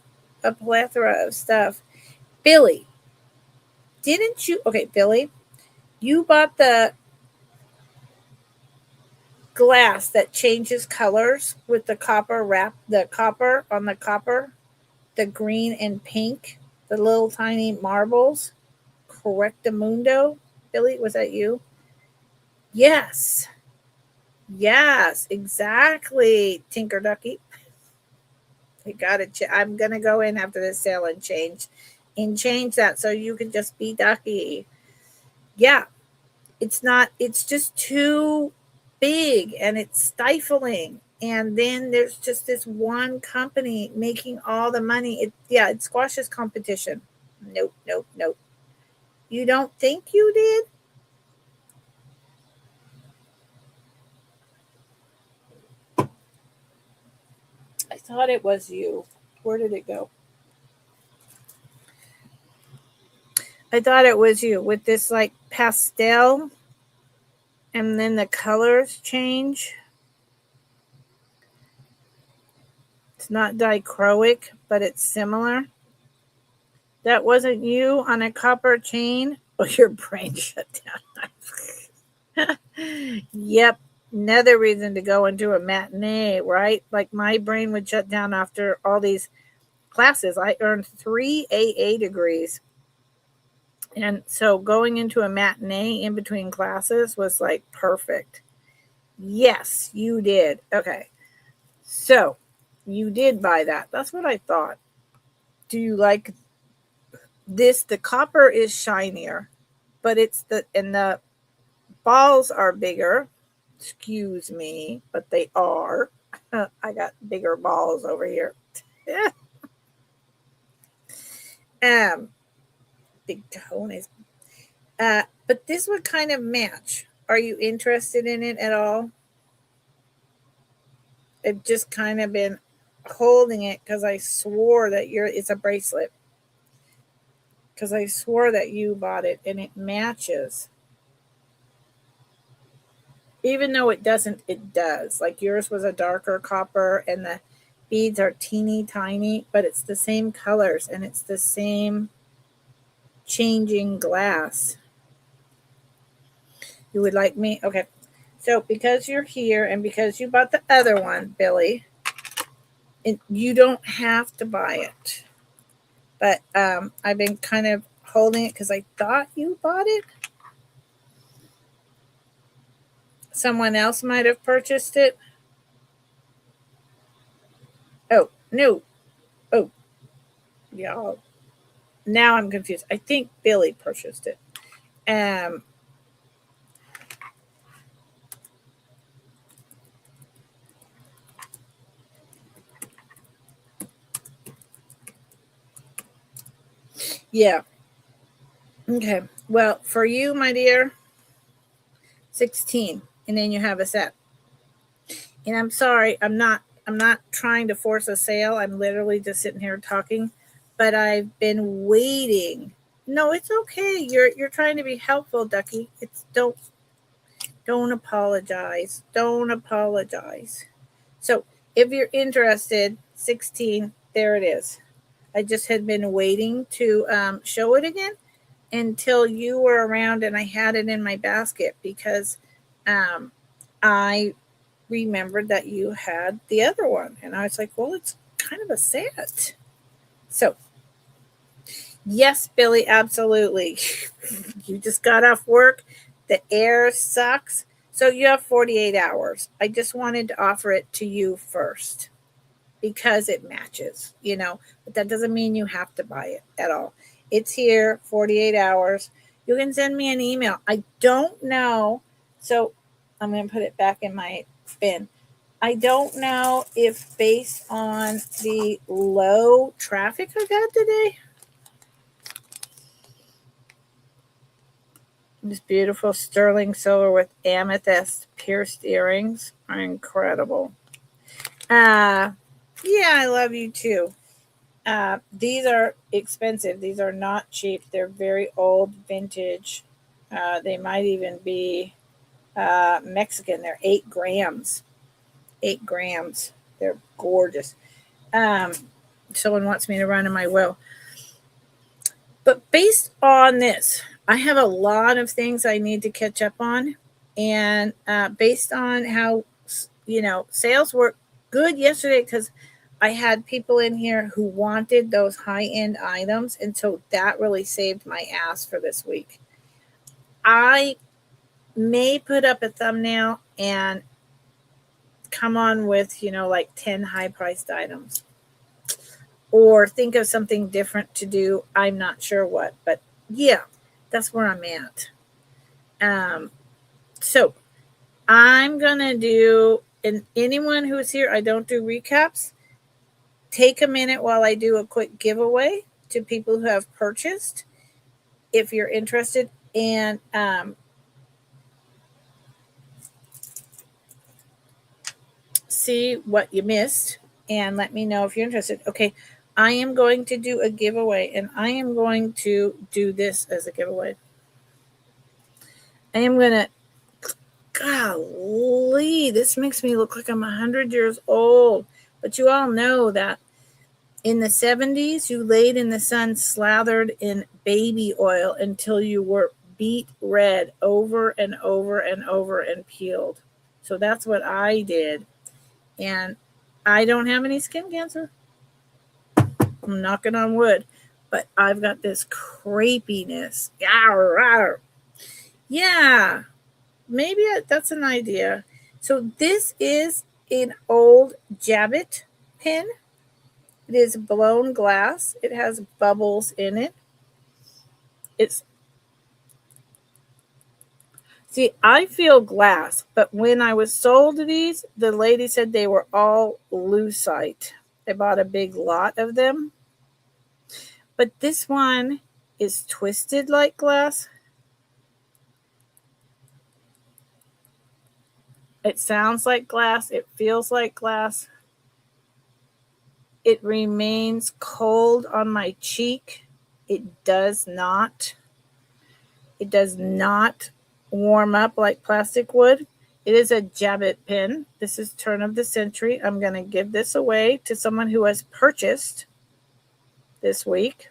a plethora of stuff. Billy, didn't you? Okay, Billy, you bought the glass that changes colors with the copper wrap, the copper on the copper, the green and pink, the little tiny marbles. Correctamundo. Billy, was that you? Yes. Yes, exactly. Tinker Ducky. I got it. I'm gonna go in after this sale and change that so you can just be Ducky. Yeah, it's not. It's just too big and it's stifling. And then there's just this one company making all the money. It squashes competition. Nope, nope, nope. You don't think you did? I thought it was you. Where did it go? I thought it was you with this like pastel and then the colors change. It's not dichroic, but it's similar. That wasn't you on a copper chain. Oh, your brain shut down. Yep. Another reason to go into a matinee, right? Like my brain would shut down after all these classes. I earned 3 AA degrees. And so going into a matinee in between classes was like perfect. Yes, you did. Okay. So you did buy that. That's what I thought. Do you like this? The copper is shinier, but the balls are bigger. Excuse me, but they are. I got bigger balls over here. um, big cojones. But this would kind of match. Are you interested in it at all? I've just kind of been holding it because I swore that it's a bracelet. Because I swore that you bought it and it matches. Even though it doesn't, it does. Like yours was a darker copper and the beads are teeny tiny, but it's the same colors and it's the same changing glass. You would like me? Okay. So because you're here and because you bought the other one, Billy, you don't have to buy it. But I've been kind of holding it because I thought you bought it. Someone else might have purchased it. Oh, no. Oh, y'all. Now I'm confused. I think Billy purchased it. Yeah. Okay. Well, for you, my dear, 16. And then you have a set. And I'm sorry, I'm not trying to force a sale. I'm literally just sitting here talking, but I've been waiting. No, it's okay. You're trying to be helpful, Ducky. It's don't apologize. Don't apologize. So, if you're interested, 16, there it is. I just had been waiting to show it again until you were around and I had it in my basket because I remembered that you had the other one. And I was like, well, it's kind of a set. So, yes, Billy, absolutely. You just got off work. The air sucks. So you have 48 hours. I just wanted to offer it to you first because it matches, but that doesn't mean you have to buy it at all. It's here, 48 hours. You can send me an email. I don't know. So I'm going to put it back in my bin. I don't know if based on the low traffic I've had today, this beautiful sterling silver with amethyst pierced earrings are incredible. Yeah, I love you too. These are expensive. These are not cheap. They're very old vintage. They might even be Mexican. They're 8 grams. 8 grams. They're gorgeous. Someone wants me to run in my will. But based on this, I have a lot of things I need to catch up on. And based on how, sales were good yesterday because I had people in here who wanted those high-end items. And so that really saved my ass for this week. I may put up a thumbnail and come on with, like 10 high-priced items. Or think of something different to do. I'm not sure what. But yeah, that's where I'm at. So I'm going to do, and anyone who's here, I don't do recaps. Take a minute while I do a quick giveaway to people who have purchased, if you're interested, and see what you missed and let me know if you're interested. Okay, I am going to do a giveaway, and I am going to do this as a giveaway. I am going to, golly, this makes me look like I'm 100 years old. But you all know that in the 70s, you laid in the sun slathered in baby oil until you were beet red over and over and over and peeled. So that's what I did. And I don't have any skin cancer. I'm knocking on wood. But I've got this crepiness. Yeah, maybe that's an idea. So this is an old Jabbit pen. It is blown glass. It has bubbles in it. See, I feel glass, but when I was sold these, the lady said they were all lucite. I bought a big lot of them. But this one is twisted like glass. It sounds like glass. It feels like glass. It remains cold on my cheek. It does not. It does not warm up like plastic would. It is a Jabbit pin. This is turn of the century. I'm going to give this away to someone who has purchased this week.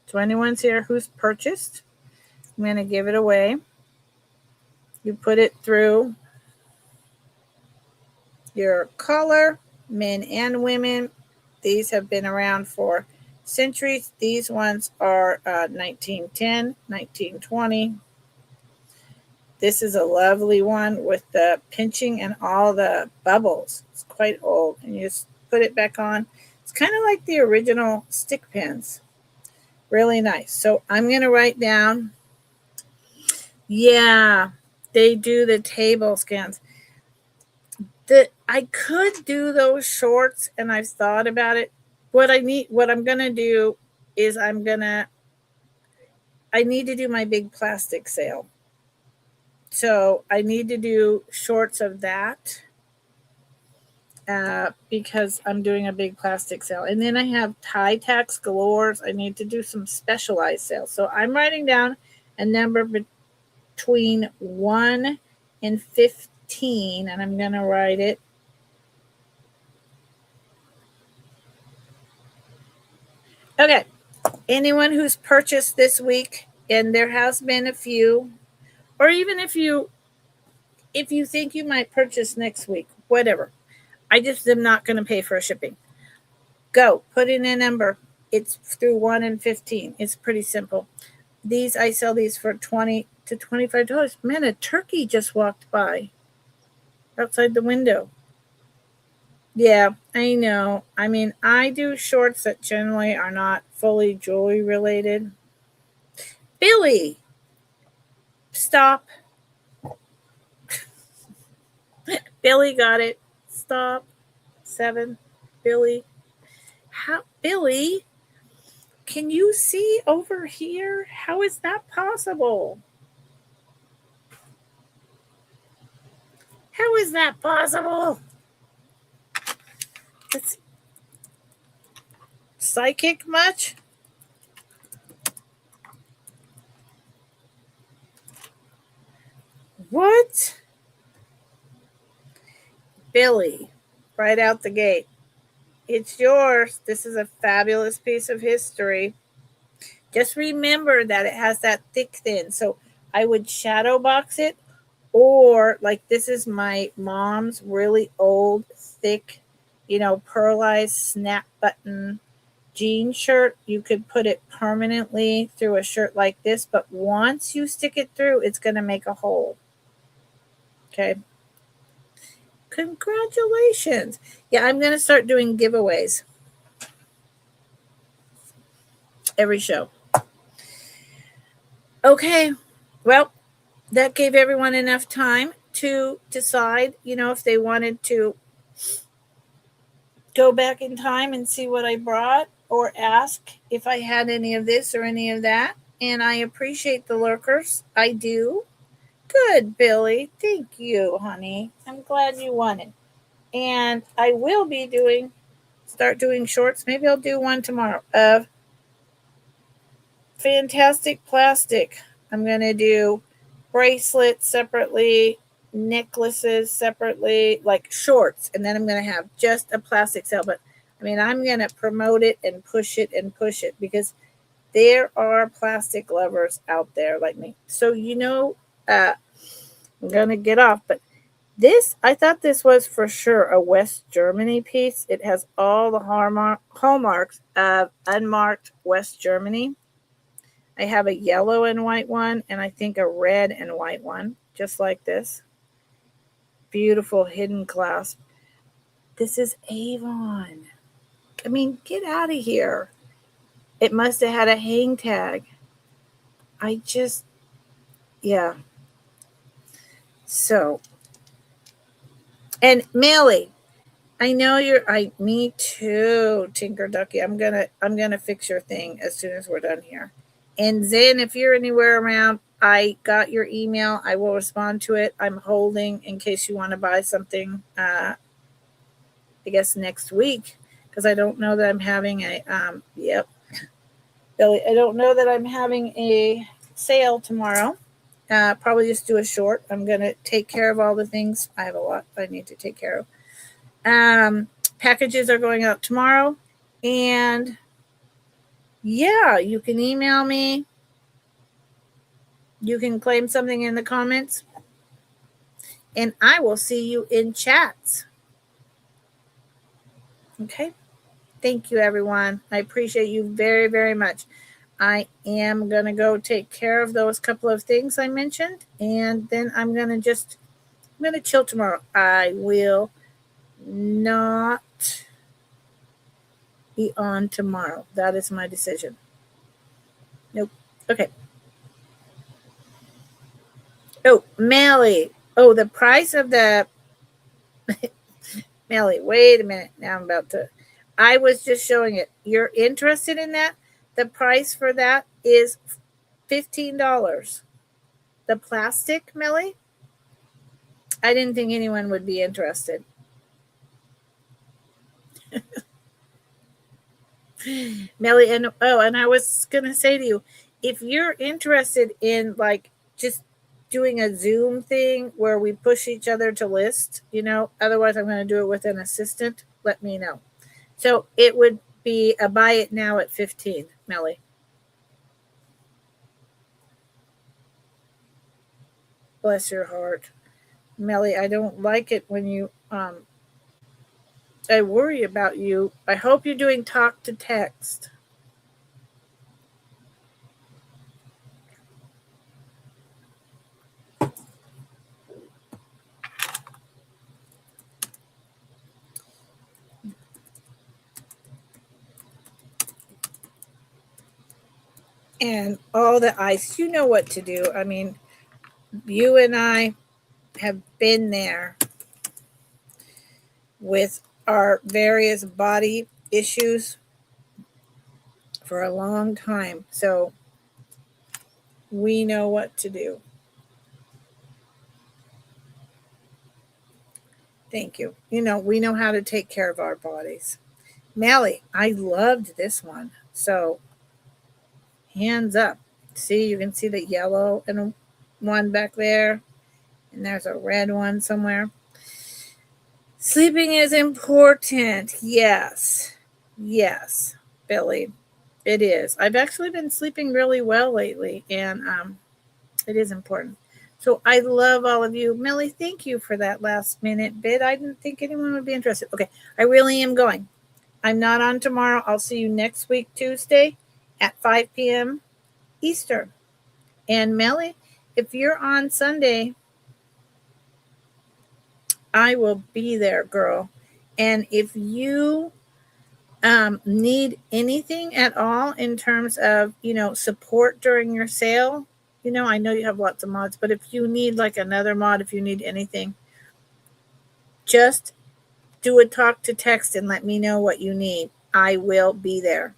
So anyone's here who's purchased, I'm going to give it away. You put it through your collar, men and women. These have been around for centuries. These ones are 1910, 1920. This is a lovely one with the pinching and all the bubbles. It's quite old. And you just put it back on. It's kind of like the original stick pins. Really nice. So I'm going to write down. Yeah, they do the table scans. I could do those shorts, and I've thought about it. What I'm going to do is I need to do my big plastic sale. So I need to do shorts of that because I'm doing a big plastic sale. And then I have tie tax galores. I need to do some specialized sales. So I'm writing down a number between 1 and 15, and I'm going to write it. Okay. Anyone who's purchased this week, and there has been a few, or even if you think you might purchase next week, whatever. I just am not going to pay for shipping. Go, put in a number. It's through 1 and 15. It's pretty simple. I sell these for $20 to $25. Man, a turkey just walked by outside the window. Yeah, I know. I mean, I do shorts that generally are not fully jewelry related. Billy, stop. Billy got it. Stop. 7. Billy. Billy, can you see over here? How is that possible? How is that possible? It's psychic much? What? Billy, right out the gate. It's yours. This is a fabulous piece of history. Just remember that it has that thick thin. So I would shadow box it, or like this is my mom's really old, thick, pearlized snap button jean shirt. You could put it permanently through a shirt like this, but once you stick it through, it's going to make a hole. Okay. Congratulations. Yeah, I'm going to start doing giveaways every show. Okay. Well, that gave everyone enough time to decide, if they wanted to go back in time and see what I brought, or ask if I had any of this or any of that. And I appreciate the lurkers. I do. Good, Billy. Thank you, honey. I'm glad you won it. And I will be start doing shorts. Maybe I'll do one tomorrow of fantastic plastic. I'm going to do bracelets separately, necklaces separately, like shorts. And then I'm going to have just a plastic sale. But I mean, I'm going to promote it and push it because there are plastic lovers out there like me. So, I'm going to get off, but I thought this was for sure a West Germany piece. It has all the hallmarks of unmarked West Germany. I have a yellow and white one, and I think a red and white one, just like this. Beautiful hidden clasp. This is Avon. I mean, get out of here. It must have had a hang tag. Yeah. So, and Millie, I know me too, Tinker Ducky. I'm gonna fix your thing as soon as we're done here. And Zan, if you're anywhere around, I got your email. I will respond to it. I'm holding in case you want to buy something, I guess next week, because I don't know that I'm having a, yep, Billy, I don't know that I'm having a sale tomorrow. Probably just do a short. I'm going to take care of all the things. I have a lot I need to take care of. Packages are going out tomorrow. And yeah, you can email me. You can claim something in the comments. And I will see you in chats. Okay. Thank you, everyone. I appreciate you very, very much. I am going to go take care of those couple of things I mentioned. And then I'm going to chill tomorrow. I will not be on tomorrow. That is my decision. Nope. Okay. Oh, Melly. Oh, the price of the Melly. Wait a minute. Now I'm about to. I was just showing it. You're interested in that? The price for that is $15. The plastic, Melly. I didn't think anyone would be interested. Melly, and I was gonna say to you, if you're interested in like just doing a Zoom thing where we push each other to list, otherwise I'm gonna do it with an assistant, let me know. So it would be a buy it now at 15, Melly. Bless your heart. Melly, I don't like it when you I worry about you. I hope you're doing talk to text. And all the ice, you know what to do. I mean, you and I have been there with our various body issues for a long time. So we know what to do. Thank you. We know how to take care of our bodies. Mally, I loved this one. So hands up. See, you can see the yellow and one back there. And there's a red one somewhere. Sleeping is important. Yes. Yes, Billy. It is. I've actually been sleeping really well lately, and it is important. So I love all of you. Millie, thank you for that last minute bit. I didn't think anyone would be interested. Okay, I really am going. I'm not on tomorrow. I'll see you next week, Tuesday at 5 p.m. Eastern. And Melly, if you're on Sunday, I will be there, girl. And if you need anything at all in terms of, support during your sale, I know you have lots of mods, but if you need like another mod, if you need anything, just do a talk to text and let me know what you need. I will be there.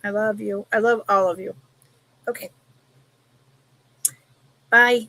I love you. I love all of you. Okay. Bye.